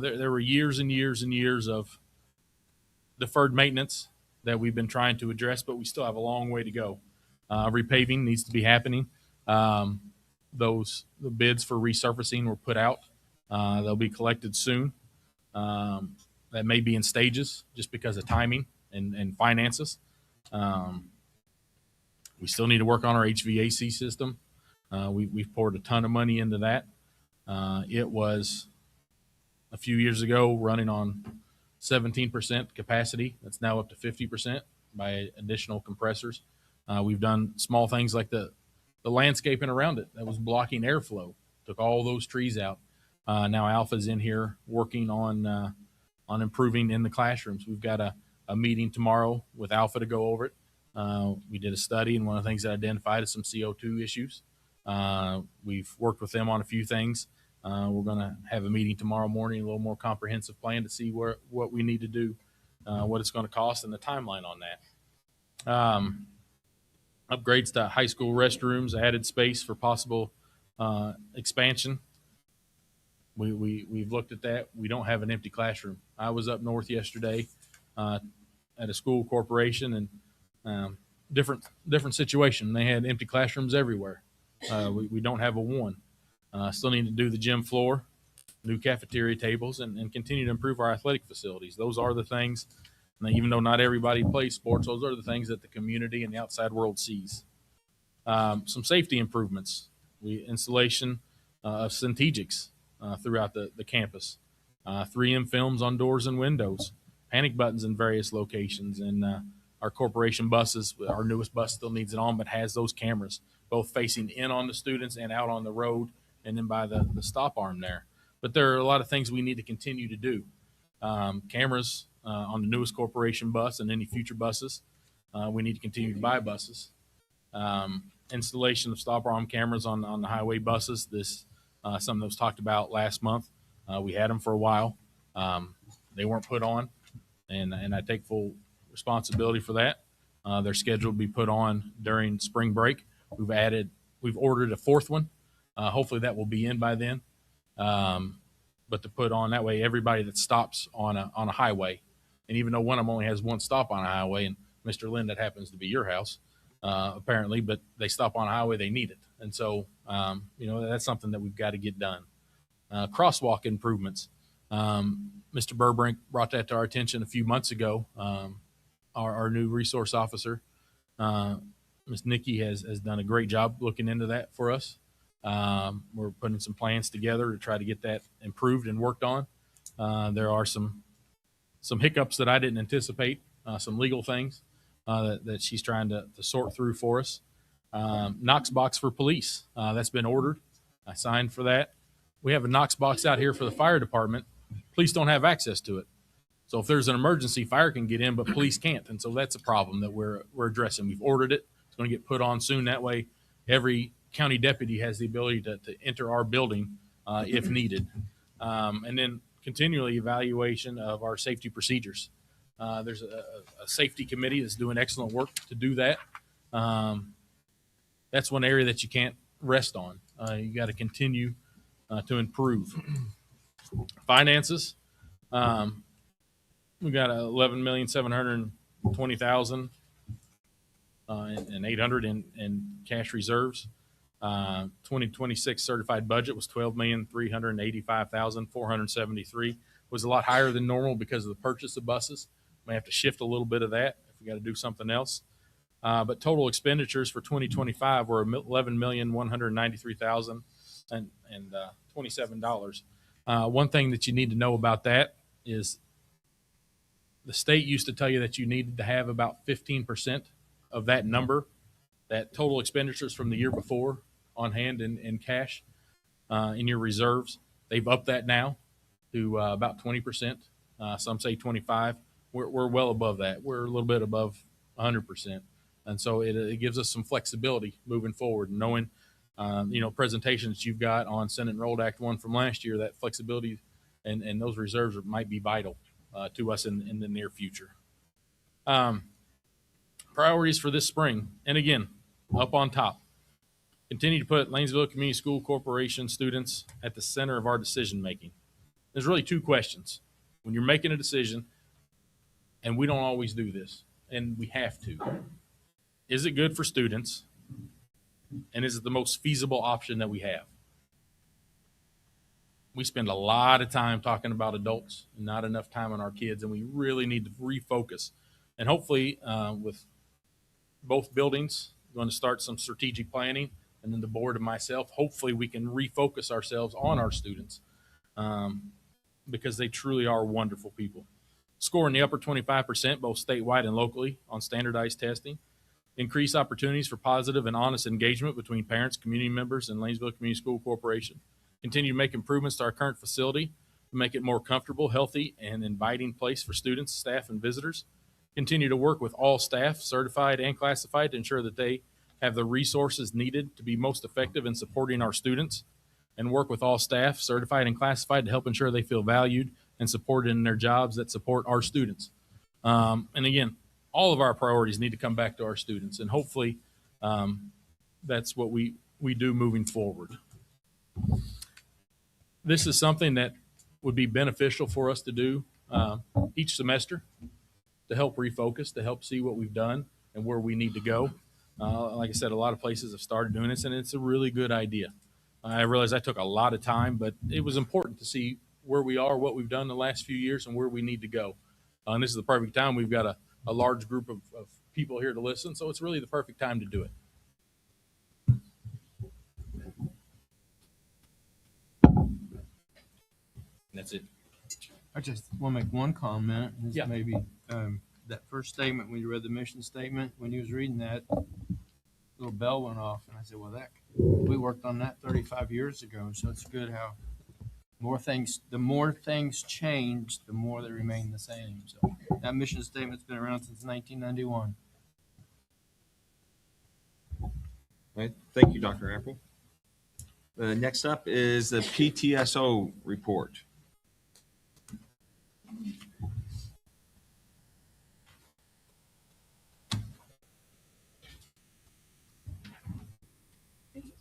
B: There were years and years and years of deferred maintenance that we've been trying to address, but we still have a long way to go. Repaving needs to be happening. The bids for resurfacing were put out. They'll be collected soon. That may be in stages just because of timing and finances. We still need to work on our HVAC system. We've poured a ton of money into that. It was a few years ago running on 17% capacity. That's now up to 50% by additional compressors. We've done small things like the landscaping around it that was blocking airflow. Took all those trees out. Now Alpha's in here working on improving in the classrooms. We've got a meeting tomorrow with Alpha to go over it. We did a study, and one of the things that identified is some CO2 issues. We've worked with them on a few things. We're going to have a meeting tomorrow morning, a little more comprehensive plan to see what we need to do, what it's going to cost, and the timeline on that. Upgrades to high school restrooms, added space for possible expansion. We've looked at that. We don't have an empty classroom. I was up north yesterday at a school corporation, and different situation. They had empty classrooms everywhere. We don't have a one. Still need to do the gym floor, new cafeteria tables, and continue to improve our athletic facilities. Those are the things, and even though not everybody plays sports, those are the things that the community and the outside world sees. Some safety improvements. Installation of Syntegics throughout the campus. 3M films on doors and windows. Panic buttons in various locations. And our corporation buses, our newest bus still needs it on, but has those cameras, both facing in on the students and out on the road, and then by the stop arm there. But there are a lot of things we need to continue to do. Cameras on the newest corporation bus and any future buses. We need to continue to buy buses. Installation of stop arm cameras on the highway buses. This something that was talked about last month. We had them for a while. They weren't put on, and I take full responsibility for that. They're scheduled to be put on during spring break. We've ordered a fourth one. Hopefully that will be in by then. But to put on that way, everybody that stops on a highway, and even though one of them only has one stop on a highway, and Mr. Lynn, that happens to be your house, apparently, but they stop on a highway, they need it. And so, that's something that we've got to get done. Crosswalk improvements. Mr. Burbrink brought that to our attention a few months ago. Our new resource officer, Ms. Nikki, has done a great job looking into that for us. We're putting some plans together to try to get that improved and worked on. There are some hiccups that I didn't anticipate, some legal things that she's trying to sort through for us. Knox box for police. That's been ordered. I signed for that. We have a Knox box out here for the fire department. Police don't have access to it. So if there's an emergency, fire can get in, but police can't. And so that's a problem that we're addressing. We've ordered it. It's going to get put on soon. That way, every county deputy has the ability to enter our building if needed. And then continually evaluation of our safety procedures. There's a safety committee that's doing excellent work to do that. That's one area that you can't rest on. You got to continue to improve. Finances. We got $11,720,000 and 800 in cash reserves. 2026 certified budget was 12,385,473. Was a lot higher than normal because of the purchase of buses. May have to shift a little bit of that if we got to do something else. But total expenditures for 2025 were $11,193,027. One thing that you need to know about that is the state used to tell you that you needed to have about 15% of that number, that total expenditures from the year before, on hand in cash in your reserves. They've upped that now to about 20%. Some say 25. We're well above that. We're a little bit above 100%. And so it gives us some flexibility moving forward, knowing, presentations you've got on Senate Enrolled Act 1 from last year, that flexibility and those reserves might be vital to us in the near future. Priorities for this spring, and again, up on top, continue to put Lanesville Community School Corporation students at the center of our decision making. There's really two questions. When you're making a decision, and we don't always do this, and we have to, is it good for students? And is it the most feasible option that we have? We spend a lot of time talking about adults and not enough time on our kids, and we really need to refocus. And hopefully, with both buildings, we're going to start some strategic planning, and then the board and myself, hopefully we can refocus ourselves on our students because they truly are wonderful people. Score in the upper 25%, both statewide and locally, on standardized testing. Increase opportunities for positive and honest engagement between parents, community members, and Lanesville Community School Corporation. Continue to make improvements to our current facility to make it more comfortable, healthy, and inviting place for students, staff, and visitors. Continue to work with all staff, certified and classified, to ensure that they have the resources needed to be most effective in supporting our students, and work with all staff, certified and classified, to help ensure they feel valued and supported in their jobs that support our students. And again, all of our priorities need to come back to our students, and hopefully that's what we do moving forward. This is something that would be beneficial for us to do each semester to help refocus, to help see what we've done and where we need to go. Like I said, a lot of places have started doing this, and it's a really good idea. I realize that took a lot of time, but it was important to see where we are, what we've done the last few years, and where we need to go. And this is the perfect time. We've got a large group of people here to listen, so it's really the perfect time to do it. And that's it.
F: I just want to make one comment. This
B: Yeah.
F: Maybe that first statement, when you read the mission statement, when you was reading that, little bell went off, and I said, well, we worked on that 35 years ago, so it's good how the more things change, the more they remain the same. So that mission statement's been around since 1991.
A: All right. Thank you, Dr. Apple. Next up is the PTSO report.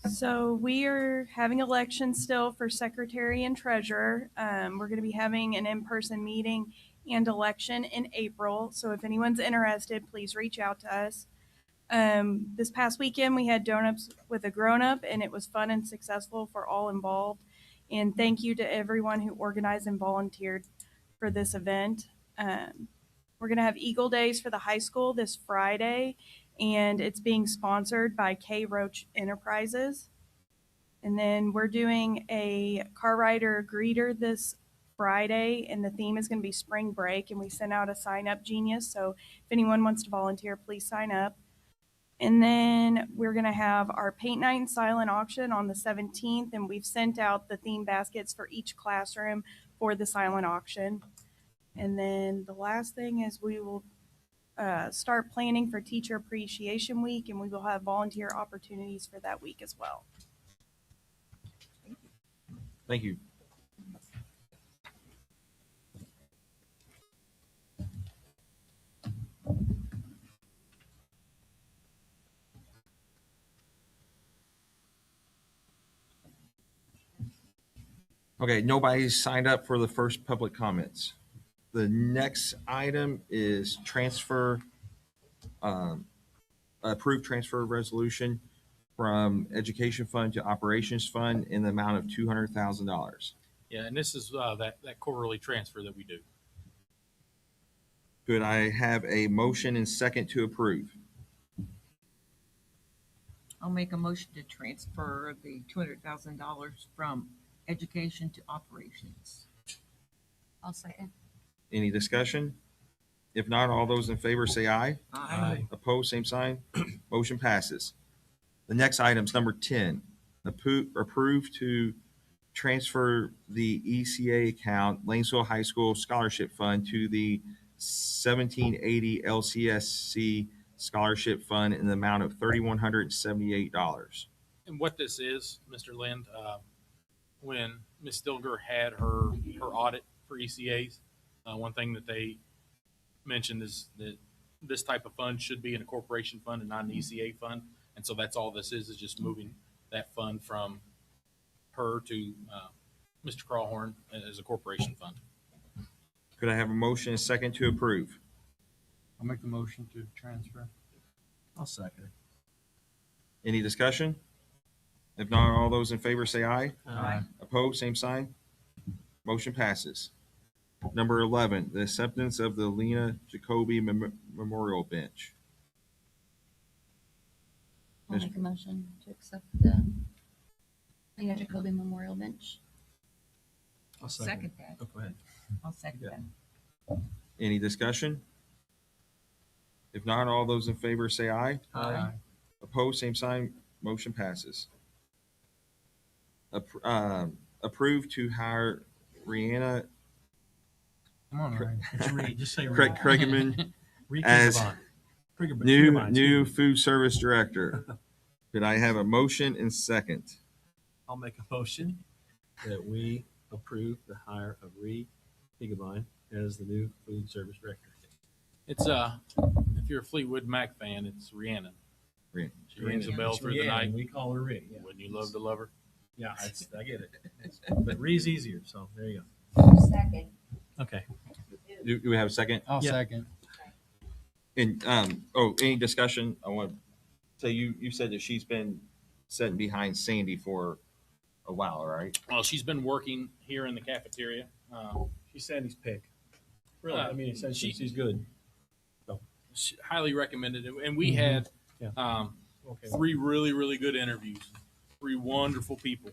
G: So we are having elections still for secretary and treasurer. We're going to be having an in-person meeting and election in April. So if anyone's interested, please reach out to us. This past weekend, we had donuts with a grown-up, and it was fun and successful for all involved. And thank you to everyone who organized and volunteered for this event. We're going to have Eagle Days for the high school this Friday, and it's being sponsored by K. Roach Enterprises. And then we're doing a car rider greeter this Friday, and the theme is going to be spring break, and we sent out a sign-up genius. So if anyone wants to volunteer, please sign up. And then we're going to have our paint night and silent auction on the 17th, and we've sent out the theme baskets for each classroom for the silent auction. And then the last thing is we will start planning for Teacher Appreciation Week, and we will have volunteer opportunities for that week as well.
A: Thank you. Okay, nobody's signed up for the first public comments. The next item is transfer approve transfer resolution from education fund to operations fund in the amount of $200,000.
B: Yeah, and this is that quarterly transfer that we do.
A: Could I have a motion and second to approve?
C: I'll make a motion to transfer the $200,000 from education to operations.
H: I'll second.
A: Any discussion? If not, all those in favor say aye.
C: Aye.
A: Opposed, same sign. Motion passes. The next item is number 10. Approve to transfer the ECA account, Lanesville High School Scholarship Fund, to the 1780 LCSC Scholarship Fund in the amount of $3,178.
B: And what this is, Mr. Lind, when Ms. Stilger had her audit for ECAs, one thing that they mentioned is that this type of fund should be in a corporation fund and not an ECA fund. And so that's all this is just moving that fund from her to Mr. Crawhorn as a corporation fund.
A: Could I have a motion and second to approve?
F: I'll make the motion to transfer.
E: I'll second it.
A: Any discussion? If not, all those in favor say aye.
C: Aye.
A: Opposed, same sign. Motion passes. Number 11, the acceptance of the Lena Jacoby Memorial Bench.
H: I'll make a motion to accept the Lena Jacoby Memorial Bench.
E: I'll
C: Second that.
E: Oh, go ahead.
C: I'll second
E: Yeah.
C: that.
A: Any discussion? If not, all those in favor say aye.
C: Aye.
A: Opposed, same sign. Motion passes. Approve to hire Rihanna
F: Come on, Ryan.
E: It's Reed. Just say
A: Craig
E: Reed.
A: Krigeman
E: Reed
A: as
E: Krigeman. Krigeman,
A: new
E: excuse me.
A: food service director. Could I have a motion and second?
E: I'll make a motion that we approve the hire of Reed Krigeman as the new food service director.
B: It's if you're a Fleetwood Mac fan, it's Rhiannon.
A: Rhiannon.
B: She rings a bell
E: It's
B: through the
E: Reed,
B: night.
E: We call her Reed. Yeah,
B: Wouldn't you love to love her?
E: yeah, I get it. But Reed's easier, so there you
H: Second.
E: go. Okay.
A: Do we have a second?
F: I'll
E: Yeah.
F: second.
A: And any discussion? I want to say you said that she's been sitting behind Sandy for a while, right?
B: Well, she's been working here in the cafeteria.
E: She's Sandy's pick. Really,
B: Uh,
E: I mean, essentially,
B: she-
E: she's good.
B: Highly recommended it. And we had
E: Yeah. Okay.
B: 3 really, really good interviews, 3 wonderful people.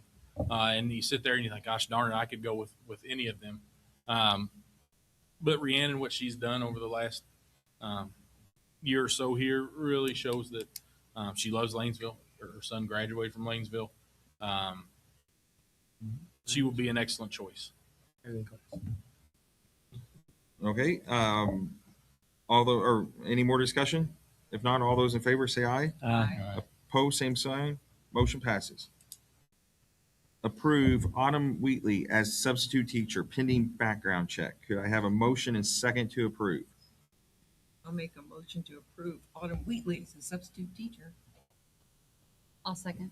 B: And you sit there and you think, gosh darn it, I could go with any of them. But Rhiannon, what she's done over the last year or so here really shows that she loves Lanesville. Her son graduated from Lanesville. She will be an excellent choice.
E: Everything clicks.
A: Okay. Any more discussion? If not, all those in favor say aye.
F: Aye.
A: Opposed, same sign. Motion passes. Approve Autumn Wheatley as substitute teacher pending background check. Could I have a motion and second to approve?
C: I'll make a motion to approve Autumn Wheatley as a substitute teacher.
H: I'll second.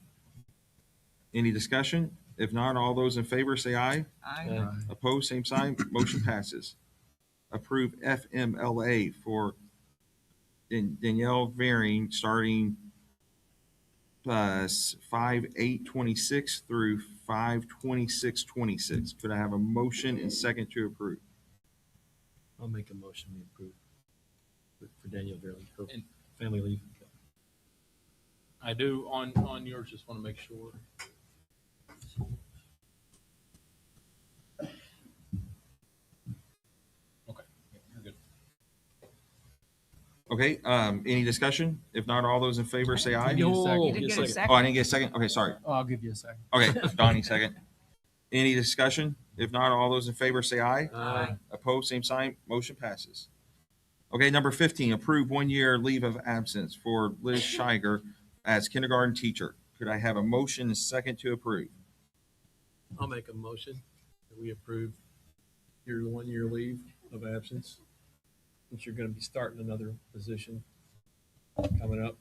A: Any discussion? If not, all those in favor say aye.
C: Aye.
A: Opposed, same sign. Motion passes. Approve FMLA for Danielle Varing starting 5/8/26 through 5/26/26. Could I have a motion and second to approve?
E: I'll make a motion we approve for Daniel Verley, her
B: And-
E: family leave.
B: I do on yours, just want to make sure. Okay, you're good.
A: Okay, any discussion? If not, all those in favor say aye.
F: Give me a second.
C: You didn't get a
A: Oh, I
C: second?
A: didn't get a second? Okay, sorry.
F: Oh, I'll give you a second.
A: Okay, Donnie, second. Any discussion? If not, all those in favor say aye.
C: Aye.
A: Opposed, same sign. Motion passes. Okay, number 15, approve 1-year leave of absence for Liz Shiger as kindergarten teacher. Could I have a motion and second to approve?
E: I'll make a motion that we approve your 1-year leave of absence, since you're gonna be starting another position coming up.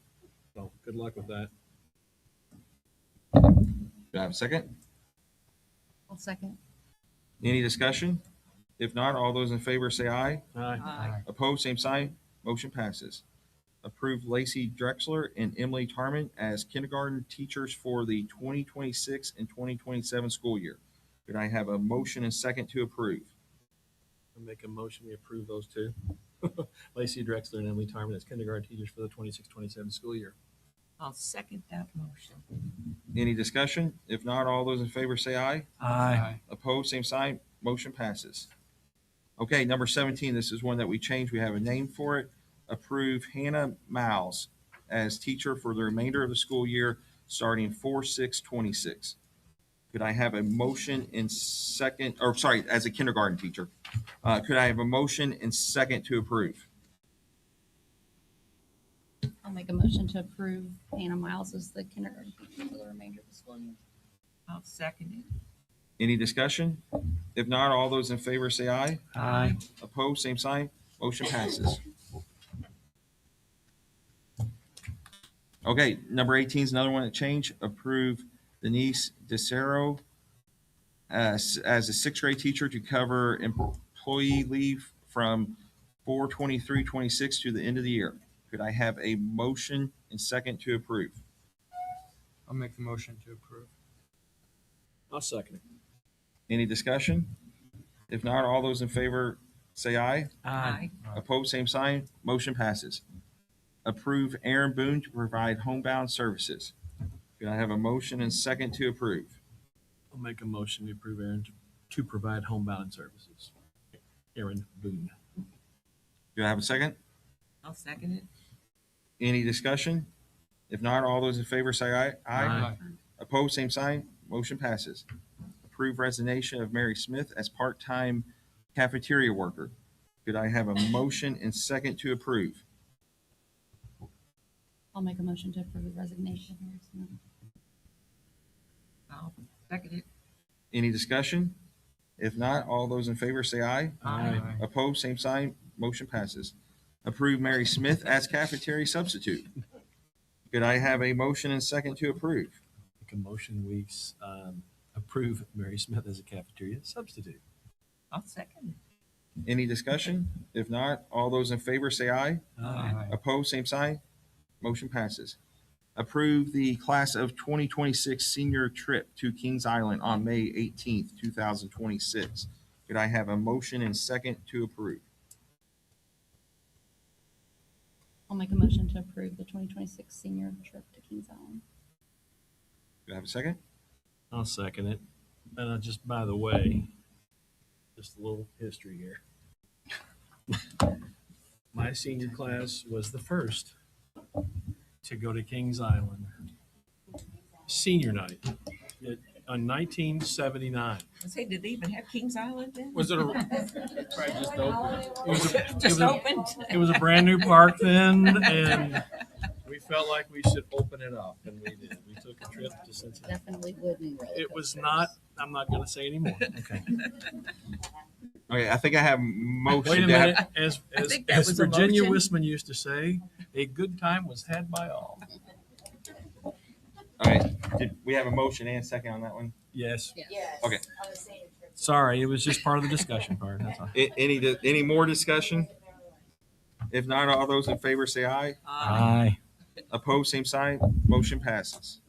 E: So good luck with that.
A: Do I have a second?
H: I'll second.
A: Any discussion? If not, all those in favor say aye.
E: Aye.
C: Aye.
A: Opposed, same sign. Motion passes. approve Lacey Drexler and Emily Tarman as kindergarten teachers for the 2026 and 2027 school year. Could I have a motion and second to approve?
E: I'll make a motion, we approve those two. Lacey Drexler and Emily Tarman as kindergarten teachers for the 26-27 school year.
C: I'll second that motion.
A: Any discussion? If not, all those in favor say aye.
F: Aye.
A: Opposed, same sign. Motion passes. Okay, number 17, this is one that we changed. We have a name for it. Approve Hannah Miles as teacher for the remainder of the school year, starting 4/6/26. Could I have a motion in second, or sorry, as a kindergarten teacher? Could I have a motion in second to approve?
H: I'll make a motion to approve Hannah Miles as the kindergarten teacher for the remainder of the school year.
C: I'll second it.
A: Any discussion? If not, all those in favor say aye.
C: Aye.
A: Opposed, same sign. Motion passes. Okay, number 18 is another one that changed. Approve Denise DeCero as a sixth grade teacher to cover employee leave from 4/23/26 to the end of the year. Could I have a motion and second to approve?
F: I'll make the motion to approve.
E: I'll second it.
A: Any discussion? If not, all those in favor say aye.
C: Aye.
A: Opposed, same sign. Motion passes. Approve Aaron Boone to provide homebound services. Could I have a motion and second to approve?
E: I'll make a motion, we approve Aaron to provide homebound services. Aaron Boone.
A: Do I have a second?
C: I'll second it.
A: Any discussion? If not, all those in favor say aye.
E: Aye.
A: Opposed, same sign. Motion passes. Approve resignation of Mary Smith as part-time cafeteria worker. Could I have a motion and second to approve?
H: I'll make a motion to approve the resignation of Mary Smith.
C: I'll second it.
A: Any discussion? If not, all those in favor say aye.
C: Aye.
A: Opposed, same sign. Motion passes. Approve Mary Smith as cafeteria substitute. Could I have a motion and second to approve?
E: Make a motion, we approve Mary Smith as a cafeteria substitute.
C: I'll second it.
A: Any discussion? If not, all those in favor say aye.
F: Aye.
A: Opposed, same sign. Motion passes. Approve the class of 2026 senior trip to Kings Island on May 18th, 2026. Could I have a motion and second to approve?
H: I'll make a motion to approve the 2026 senior trip to Kings Island.
A: Do I have a second?
E: I'll second it. And just by the way, just a little history here. My senior class was the first to go to Kings Island. Senior night on 1979.
C: I say, did they even have Kings Island then?
E: Was it a? Probably just opened.
C: Just opened.
E: It was a brand new park then, and we felt like we should open it up, and we did. We took a trip to Cincinnati.
H: Definitely wooden roller
E: It was
H: coasters.
E: not. I'm not going to say anymore. Okay.
A: Okay, I think I have motion.
E: Wait a
A: to have-
E: minute. As
C: think that was a
E: Virginia
C: motion.
E: Wisman used to say, a good time was had by all.
A: All right, did we have a motion and second on that one?
E: Yes.
H: Yes.
A: Okay.
E: Sorry, it was just part of the discussion part. That's all.
A: Any more discussion? If not, all those in favor say aye.
E: Aye.
A: Opposed, same sign. Motion passes.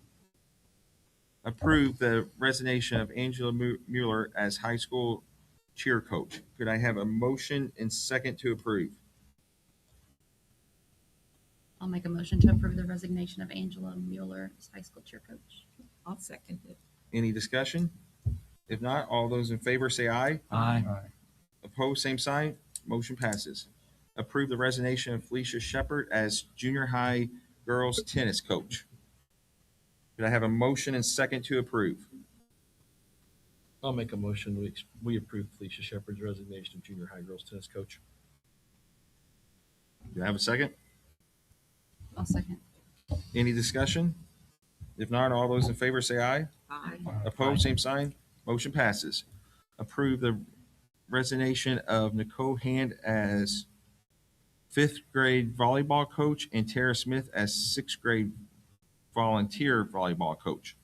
A: Approve the resignation of Angela Mueller as high school cheer coach. Could I have a motion and second to approve?
H: I'll make a motion to approve the resignation of Angela Mueller as high school cheer coach.
C: I'll second it.
A: Any discussion? If not, all those in favor say aye.
E: Aye.
A: Opposed, same sign. Motion passes. Approve the resignation of Felicia Shepard as junior high girls tennis coach. Could I have a motion and second to approve?
E: I'll make a motion. We approve Felicia Shepard's resignation of junior high girls tennis coach.
A: Do I have a second?
H: I'll second.
A: Any discussion? If not, all those in favor say aye.
C: Aye.
A: Opposed, same sign. Motion passes. Approve the resignation of Nicole Hand as fifth grade volleyball coach and Tara Smith as sixth grade volunteer volleyball coach.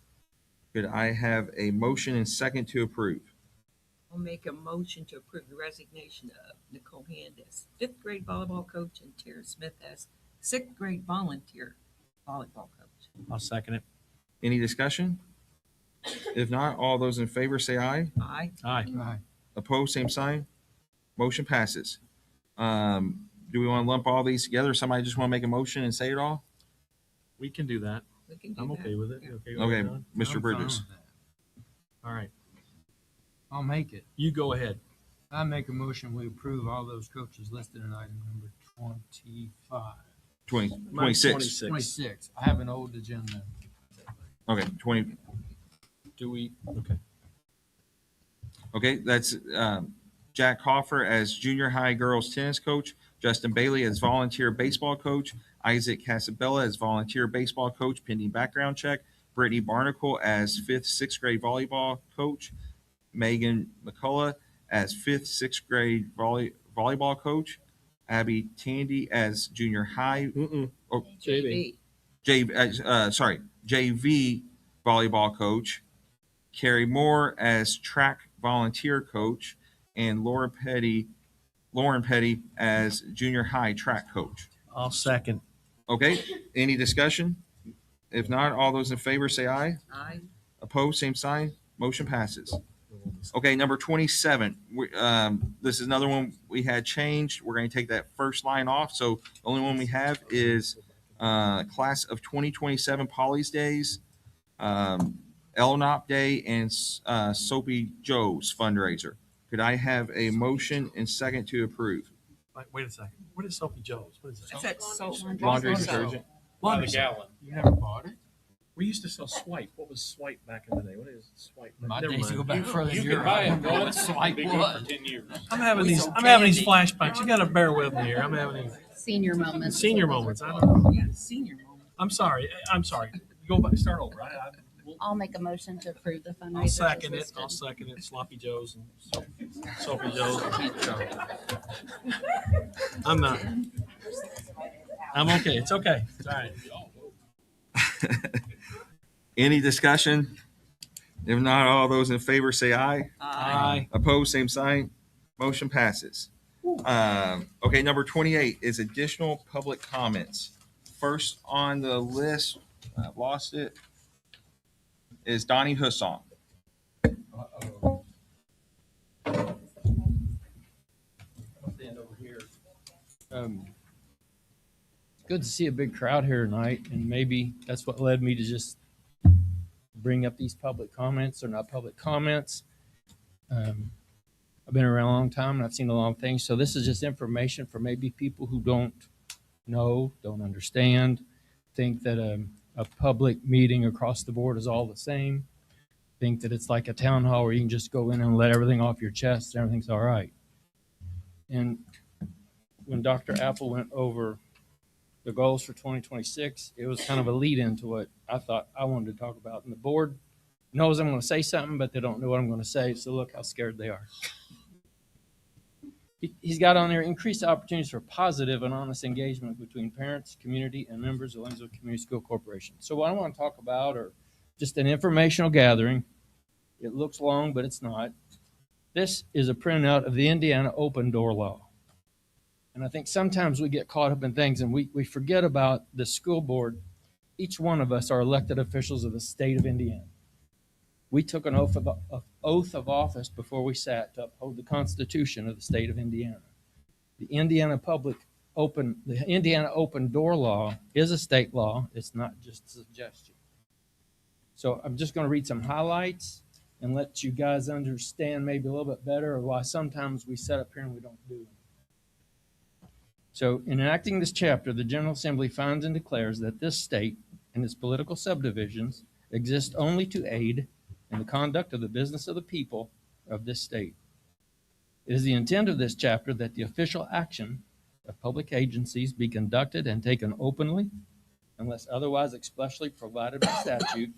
A: Could I have a motion and second to approve?
C: I'll make a motion to approve the resignation of Nicole Hand as fifth grade volleyball coach and Tara Smith as sixth grade volunteer volleyball coach.
E: I'll second it.
A: Any discussion? If not, all those in favor say aye.
C: Aye.
E: Aye.
F: Aye.
A: Opposed, same sign. Motion passes. Do we want to lump all these together? Somebody just want to make a motion and say it all?
E: We can do that.
C: We can do
E: I'm
C: that.
E: okay with it. You okay with
A: Okay,
E: it, John?
A: Mr.
F: I'm
A: Bridges.
F: fine with that.
E: All right.
F: I'll make it.
E: You go ahead.
F: I make a motion, we approve all those coaches listed in item number 25.
A: 26.
F: 26. I have an old agenda.
A: Okay, 20.
E: Do we? Okay.
A: Okay, that's Jack Hoffer as junior high girls tennis coach, Justin Bailey as volunteer baseball coach, Isaac Casabella as volunteer baseball coach pending background check, Brittany Barnacle as 5th, 6th grade volleyball coach, Megan McCullough as 5th, 6th grade volleyball coach, Abby Tandy as junior high
E: JV.
A: JV volleyball coach, Carrie Moore as track volunteer coach, and Lauren Petty as junior high track coach.
E: I'll second.
A: Okay, any discussion? If not, all those in favor say aye.
C: Aye.
A: Opposed, same sign. Motion passes. Okay, number 27. This is another one we had changed. We're going to take that first line off. So the only one we have is class of 2027 Polly's Days, LNOP Day, and Soapy Joe's fundraiser. Could I have a motion and second to approve?
E: Wait a second. What is Soapy Joe's? What is
C: That's
E: that?
C: that soap.
A: Laundry
C: soap.
A: detergent.
E: By the gallon.
F: You never bought it?
E: We used to sell Swipe. What was Swipe back in the day? What is Swipe?
F: My
E: Never
F: days
E: mind.
F: go back further than
B: You
F: yours.
B: can buy
F: I
B: it
F: don't know what
B: once,
F: Swipe
B: be good for
F: was.
B: 10 years.
E: I'm having
F: We
E: these.
F: sold
E: I'm having these
F: candy.
E: flashbacks. You got to bear with me here. I'm having these
H: Senior moments.
E: senior moments. I don't know.
C: Yeah, senior moment.
E: I'm sorry. I'm sorry. Go back. Start over.
H: I'll make a motion to approve the fundraiser.
E: I'll second
H: as
E: it.
H: listed.
E: I'll second it. Sloppy Joe's and Soapy Joe's. I'm not. I'm okay. It's okay. It's all right.
A: Any discussion? If not, all those in favor say aye.
E: Aye.
A: Opposed, same sign. Motion passes. Okay, number 28 is additional public comments. First on the list, I've lost it, is Donnie Hussong.
F: Stand over here. It's good to see a big crowd here tonight, and maybe that's what led me to just bring up these public comments. They're not public comments. I've been around a long time and I've seen a lot of things. So this is just information for maybe people who don't know, don't understand, think that a public meeting across the board is all the same, think that it's like a town hall where you can just go in and let everything off your chest and everything's all right. And when Dr. Apple went over the goals for 2026, it was kind of a lead into what I thought I wanted to talk about. And the board knows I'm going to say something, but they don't know what I'm going to say. So look how scared they are. He's got on there increased opportunities for positive and honest engagement between parents, community, and members of Lanesville Community School Corporation. So what I want to talk about are just an informational gathering. It looks long, but it's not. This is a printout of the Indiana Open Door Law. And I think sometimes we get caught up in things and we forget about the school board. Each one of us are elected officials of the state of Indiana. We took an oath of office before we sat to uphold the Constitution of the state of Indiana. The Indiana Open Door Law is a state law. It's not just a suggestion. So I'm just going to read some highlights and let you guys understand maybe a little bit better why sometimes we sit up here and we don't do it. So in enacting this chapter, the General Assembly finds and declares that this state and its political subdivisions exist only to aid in the conduct of the business of the people of this state. It is the intent of this chapter that the official action of public agencies be conducted and taken openly, unless otherwise expressly provided by statute,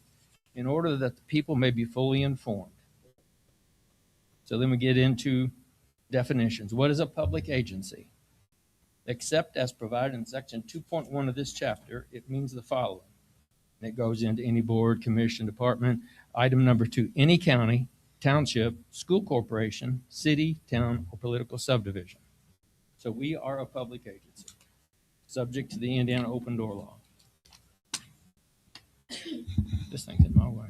F: in order that the people may be fully informed. So then we get into definitions. What is a public agency? Except as provided in section 2.1 of this chapter, it means the following. And it goes into any board, commission, department. Item number 2, any county, township, school corporation, city, town, or political subdivision. So we are a public agency. subject to the Indiana open door law. This thing's in my way.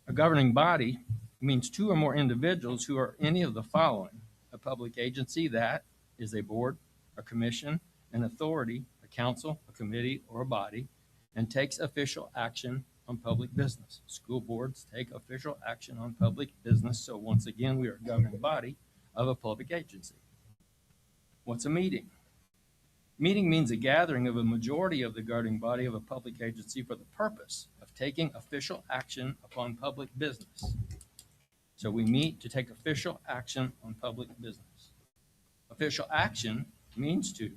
F: A governing body means two or more individuals who are any of the following: a public agency, that is a board, a commission, an authority, a council, a committee, or a body, and takes official action on public business. School boards take official action on public business. So once again, we are a governing body of a public agency. What's a meeting? Meeting means a gathering of a majority of the governing body of a public agency for the purpose of taking official action upon public business. So we meet to take official action on public business. Official action means to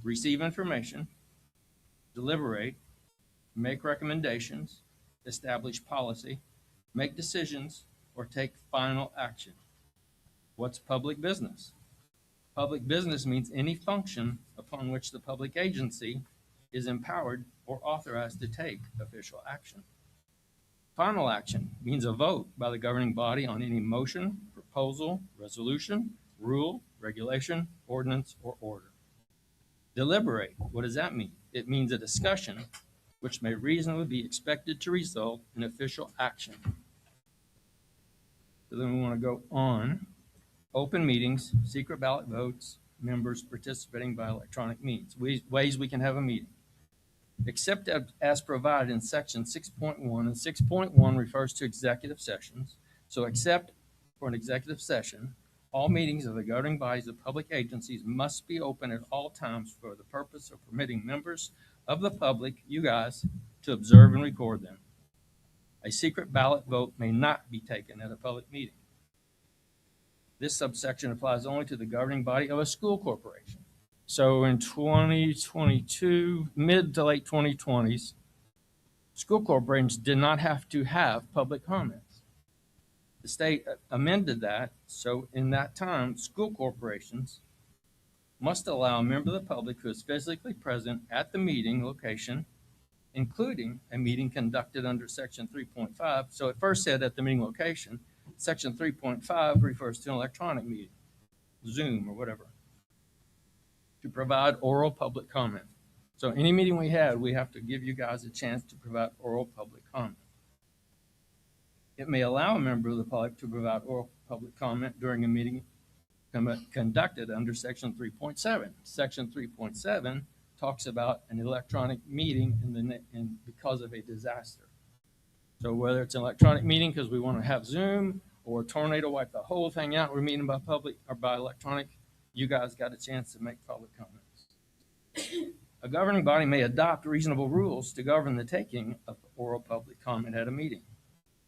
F: receive information, deliberate, make recommendations, establish policy, make decisions, or take final action. What's public business? Public business means any function upon which the public agency is empowered or authorized to take official action. Final action means a vote by the governing body on any motion, proposal, resolution, rule, regulation, ordinance, or order. Deliberate, what does that mean? It means a discussion which may reasonably be expected to result in official action. So then we want to go on. Open meetings, secret ballot votes, members participating by electronic means. Ways we can have a meeting. Except as provided in section 6.1, and 6.1 refers to executive sessions. So except for an executive session, all meetings of the governing bodies of public agencies must be open at all times for the purpose of permitting members of the public, you guys, to observe and record them. A secret ballot vote may not be taken at a public meeting. This subsection applies only to the governing body of a school corporation. So in 2022, mid to late 2020s, school corporations did not have to have public comments. The state amended that, so in that time, school corporations must allow a member of the public who is physically present at the meeting location, including a meeting conducted under section 3.5. So it first said at the meeting location. Section 3.5 refers to an electronic meeting, Zoom or whatever, to provide oral public comment. So any meeting we had, we have to give you guys a chance to provide oral public comment. It may allow a member of the public to provide oral public comment during a meeting conducted under section 3.7. Section 3.7 talks about an electronic meeting because of a disaster. So whether it's an electronic meeting because we want to have Zoom, or a tornado wipe the whole thing out, we're meeting by public or by electronic, you guys got a chance to make public comments. A governing body may adopt reasonable rules to govern the taking of oral public comment at a meeting.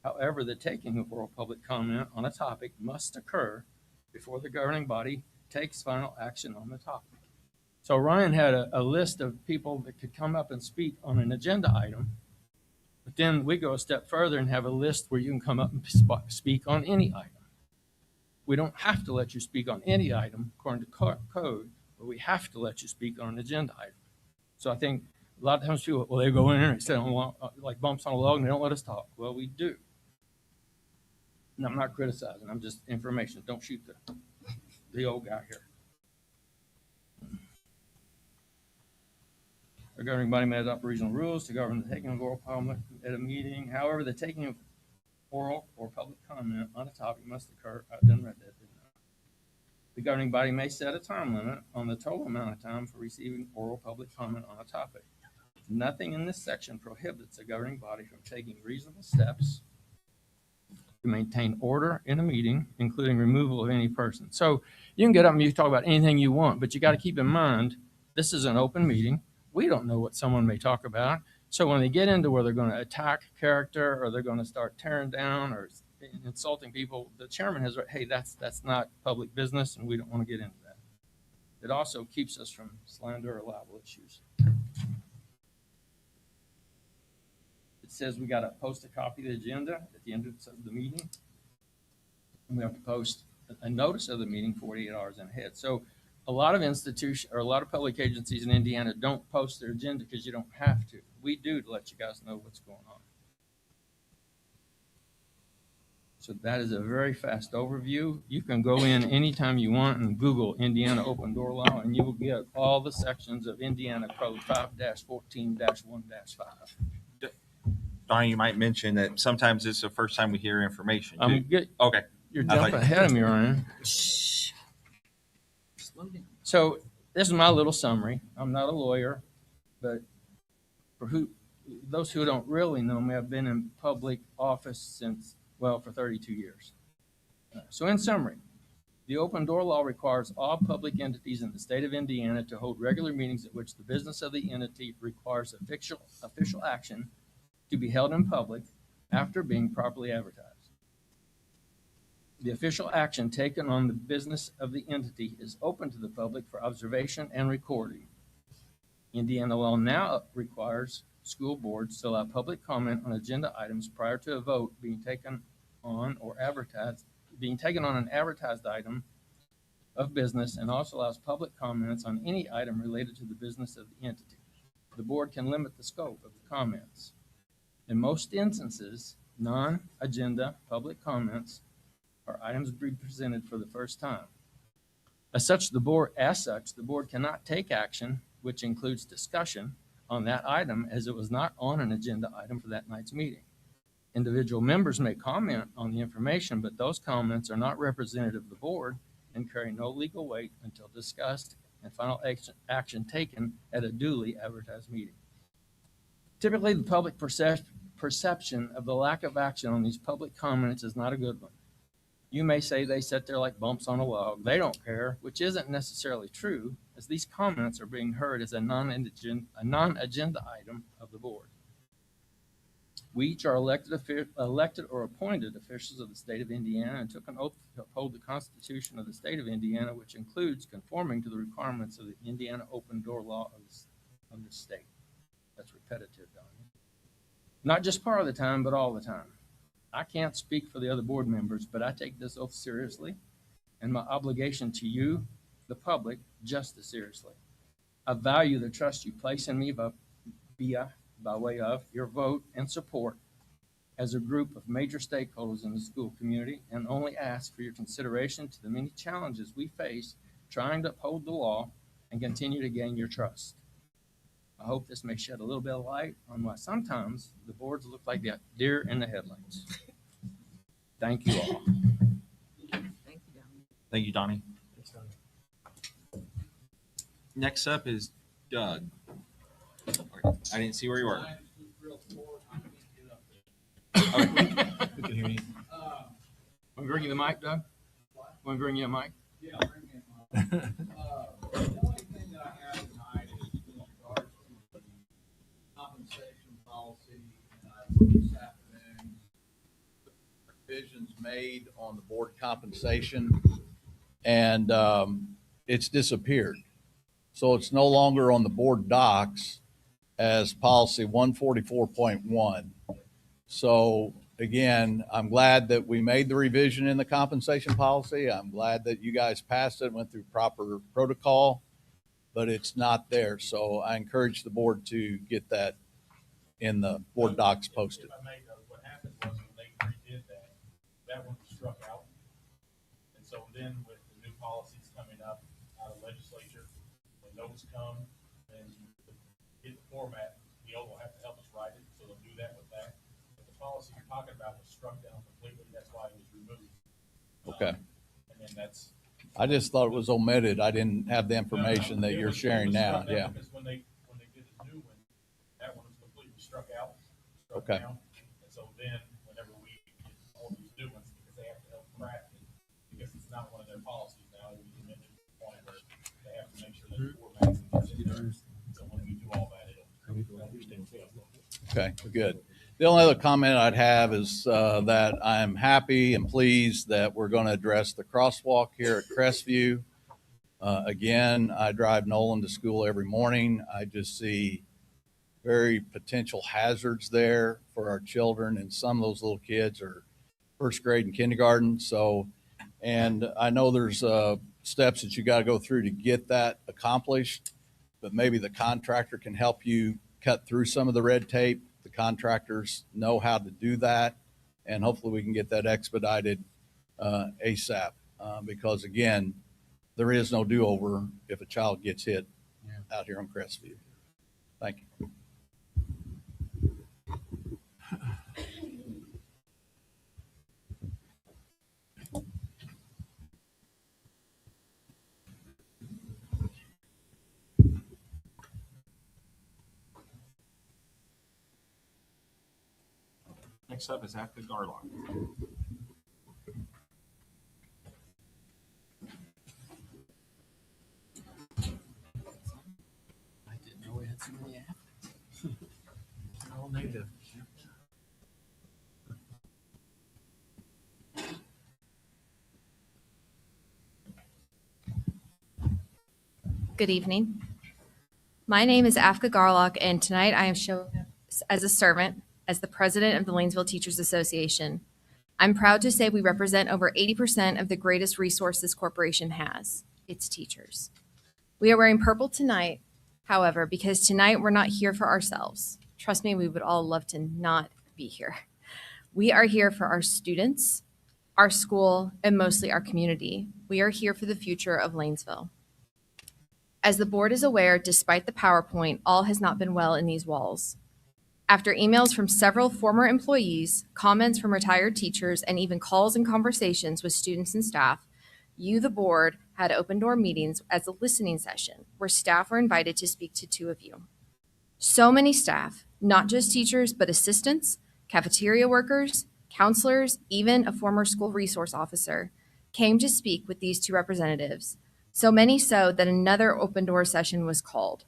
F: However, the taking of oral public comment on a topic must occur before the governing body takes final action on the topic. So Ryan had a list of people that could come up and speak on an agenda item. But then we go a step further and have a list where you can come up and speak on any item. We don't have to let you speak on any item according to code, but we have to let you speak on an agenda item. So I think a lot of times people, well, they go in there and sit on like bumps on a log and they don't let us talk. Well, we do. And I'm not criticizing. I'm just information. Don't shoot the old guy here. A governing body may adopt regional rules to govern the taking of oral comment at a meeting. However, the taking of oral or public comment on a topic must occur. I done read that, didn't I? The governing body may set a time limit on the total amount of time for receiving oral public comment on a topic. Nothing in this section prohibits a governing body from taking reasonable steps to maintain order in a meeting, including removal of any person. So you can get up and you can talk about anything you want, but you got to keep in mind, this is an open meeting. We don't know what someone may talk about. So when they get into where they're going to attack character or they're going to start tearing down or insulting people, the chairman has, hey, that's not public business and we don't want to get into that. It also keeps us from slander or libel issues. It says we got to post a copy of the agenda at the end of the meeting. And we have to post a notice of the meeting 48 hours in ahead. So a lot of institutions or a lot of public agencies in Indiana don't post their agenda because you don't have to. We do to let you guys know what's going on. So that is a very fast overview. You can go in anytime you want and Google Indiana open door law, and you will get all the sections of Indiana Code 5-14-1-5.
A: Donnie, you might mention that sometimes it's the first time we hear information.
F: I'm
A: too.
F: good.
A: Okay.
F: You're
A: I thought
F: jumping
A: you-
F: ahead of me, Ryan.
C: Slow down.
F: So this is my little summary. I'm not a lawyer, but for those who don't really know me, I've been in public office for 32 years. So in summary, the open door law requires all public entities in the state of Indiana to hold regular meetings at which the business of the entity requires official action to be held in public after being properly advertised. The official action taken on the business of the entity is open to the public for observation and recording. Indiana law now requires school boards to allow public comment on agenda items prior to a vote being taken on an advertised item of business, and also allows public comments on any item related to the business of the entity. The board can limit the scope of the comments. In most instances, non-agenda public comments are items being presented for the first time. As such, the board cannot take action, which includes discussion on that item, as it was not on an agenda item for that night's meeting. Individual members may comment on the information, but those comments are not representative of the board and carry no legal weight until discussed and final action taken at a duly advertised meeting. Typically, the public perception of the lack of action on these public comments is not a good one. You may say they sit there like bumps on a log. They don't care, which isn't necessarily true, as these comments are being heard as a non-agenda item of the board. We each are elected or appointed officials of the state of Indiana and took an oath to uphold the Constitution of the state of Indiana, which includes conforming to the requirements of the Indiana open door law of the state. That's repetitive, Donnie. Not just part of the time, but all the time. I can't speak for the other board members, but I take this oath seriously and my obligation to you, the public, just as seriously. I value the trust you place in me by way of your vote and support as a group of major stakeholders in the school community, and only ask for your consideration to the many challenges we face trying to uphold the law and continue to gain your trust. I hope this may shed a little bit of light on why sometimes the boards look like the deer in the headlights. Thank you all.
C: Thank you, Donnie.
A: Thank you, Donnie. Next up is Doug. I didn't see where you were. Okay.
E: We can hear you.
F: Want to bring you the mic, Doug? Want to bring you a mic?
I: Yeah, bring me in mind. The only thing that I have tonight is in regards to the compensation policy, and I looked this afternoon, revisions made on the board compensation, and it's disappeared. So it's no longer on the board docs as policy 144.1. So again, I'm glad that we made the revision in the compensation policy. I'm glad that you guys passed it, went through proper protocol, but it's not there. So I encourage the board to get that in the board docs posted.
B: If I may, though, what happened was when they redid that one was struck out. And so then with the new policies coming up out of legislature, when those come, then you get the format, the old will have to help us write it, so they'll do that with that. But the policy you're talking about was struck down completely, that's why it was removed.
I: Okay.
B: And then that's.
I: I just thought it was omitted. I didn't have the information that
B: It
I: you're
B: was
I: sharing now.
B: struck down
I: Yeah.
B: Because when they did the new one, that one was completely struck out, struck
I: Okay.
B: down. And so then, whenever we get all these new ones, because they have to help craft it, because it's not one of their policies now, we mentioned the point where they have to make sure that the formats and things in there. So when we do all that, it'll.
I: Okay, good. The only other comment I'd have is that I'm happy and pleased that we're going to address the crosswalk here at Crestview. Again, I drive Nolan to school every morning. I just see very potential hazards there for our children, and some of those little kids are first grade and kindergarten. So, and I know there's steps that you got to go through to get that accomplished, but maybe the contractor can help you cut through some of the red tape. The contractors know how to do that,
J: and hopefully we can get that expedited ASAP. Because again, there is no do-over if a child gets hit out here on Crestview. Thank you.
A: Next up is Afka Garlock.
F: I didn't know we had so many applicants. All native.
K: Good evening. My name is Afka Garlock, and tonight I am showing up as a servant as the president of the Lanesville Teachers Association. I'm proud to say we represent over 80% of the greatest resource this corporation has, its teachers. We are wearing purple tonight, however, because tonight we're not here for ourselves. Trust me, we would all love to not be here. We are here for our students, our school, and mostly our community. We are here for the future of Lanesville. As the board is aware, despite the PowerPoint, all has not been well in these walls. After emails from several former employees, comments from retired teachers, and even calls and conversations with students and staff, you, the board, had open door meetings as a listening session where staff were invited to speak to two of you. So many staff, not just teachers, but assistants, cafeteria workers, counselors, even a former school resource officer, came to speak with these two representatives. So many so that another open door session was called.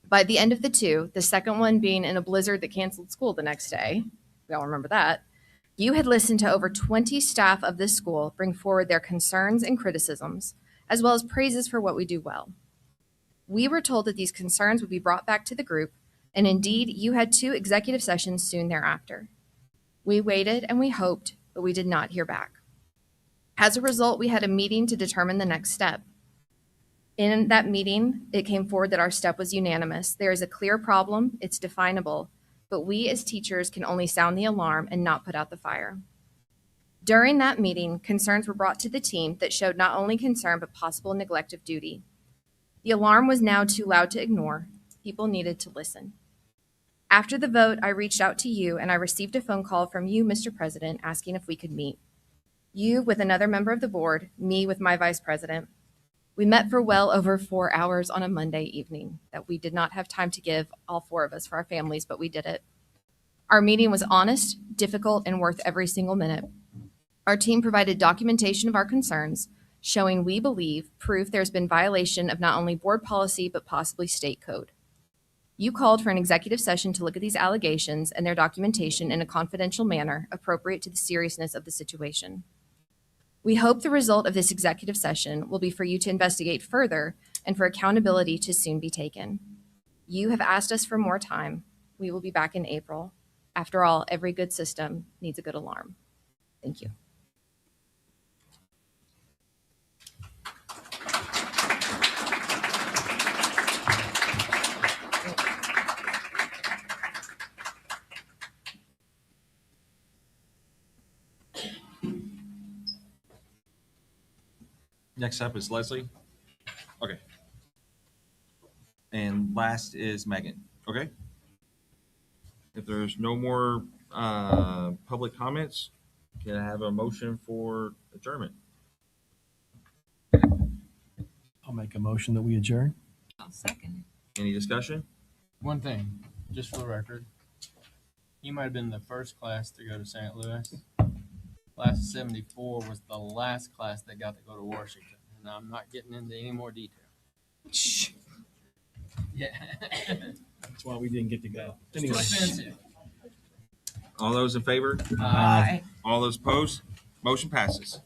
K: By the end of the two, the second one being in a blizzard that canceled school the next day, we all remember that, you had listened to over 20 staff of this school bring forward their concerns and criticisms, as well as praises for what we do well. We were told that these concerns would be brought back to the group, and indeed, you had 2 executive sessions soon thereafter. We waited and we hoped, but we did not hear back. As a result, we had a meeting to determine the next step. In that meeting, it came forward that our step was unanimous. There is a clear problem, it's definable, but we as teachers can only sound the alarm and not put out the fire. During that meeting, concerns were brought to the team that showed not only concern, but possible neglect of duty. The alarm was now too loud to ignore. People needed to listen. After the vote, I reached out to you and I received a phone call from you, Mr. President, asking if we could meet. You with another member of the board, me with my vice president. We met for well over 4 hours on a Monday evening that we did not have time to give, all 4 of us, for our families, but we did it. Our meeting was honest, difficult, and worth every single minute. Our team provided documentation of our concerns, showing we believe proof there's been violation of not only board policy, but possibly state code. You called for an executive session to look at these allegations and their documentation in a confidential manner appropriate to the seriousness of the situation. We hope the result of this executive session will be for you to investigate further and for accountability to soon be taken. You have asked us for more time. We will be back in April. After all, every good system needs a good alarm. Thank you.
A: Next up is Leslie. Okay. And last is Megan. Okay. If there's no more public comments, can I have a motion for adjournment?
E: I'll make a motion that we adjourn.
C: I'll second it.
A: Any discussion?
F: One thing, just for the record, you might have been the first class to go to St. Louis. Class of 74 was the last class that got to go to Washington. And I'm not getting into any more detail. Yeah.
E: That's why we didn't get to go.
F: It's
E: Anyway.
F: expensive.
A: All those in favor?
C: Aye.
A: All those opposed? Motion passes.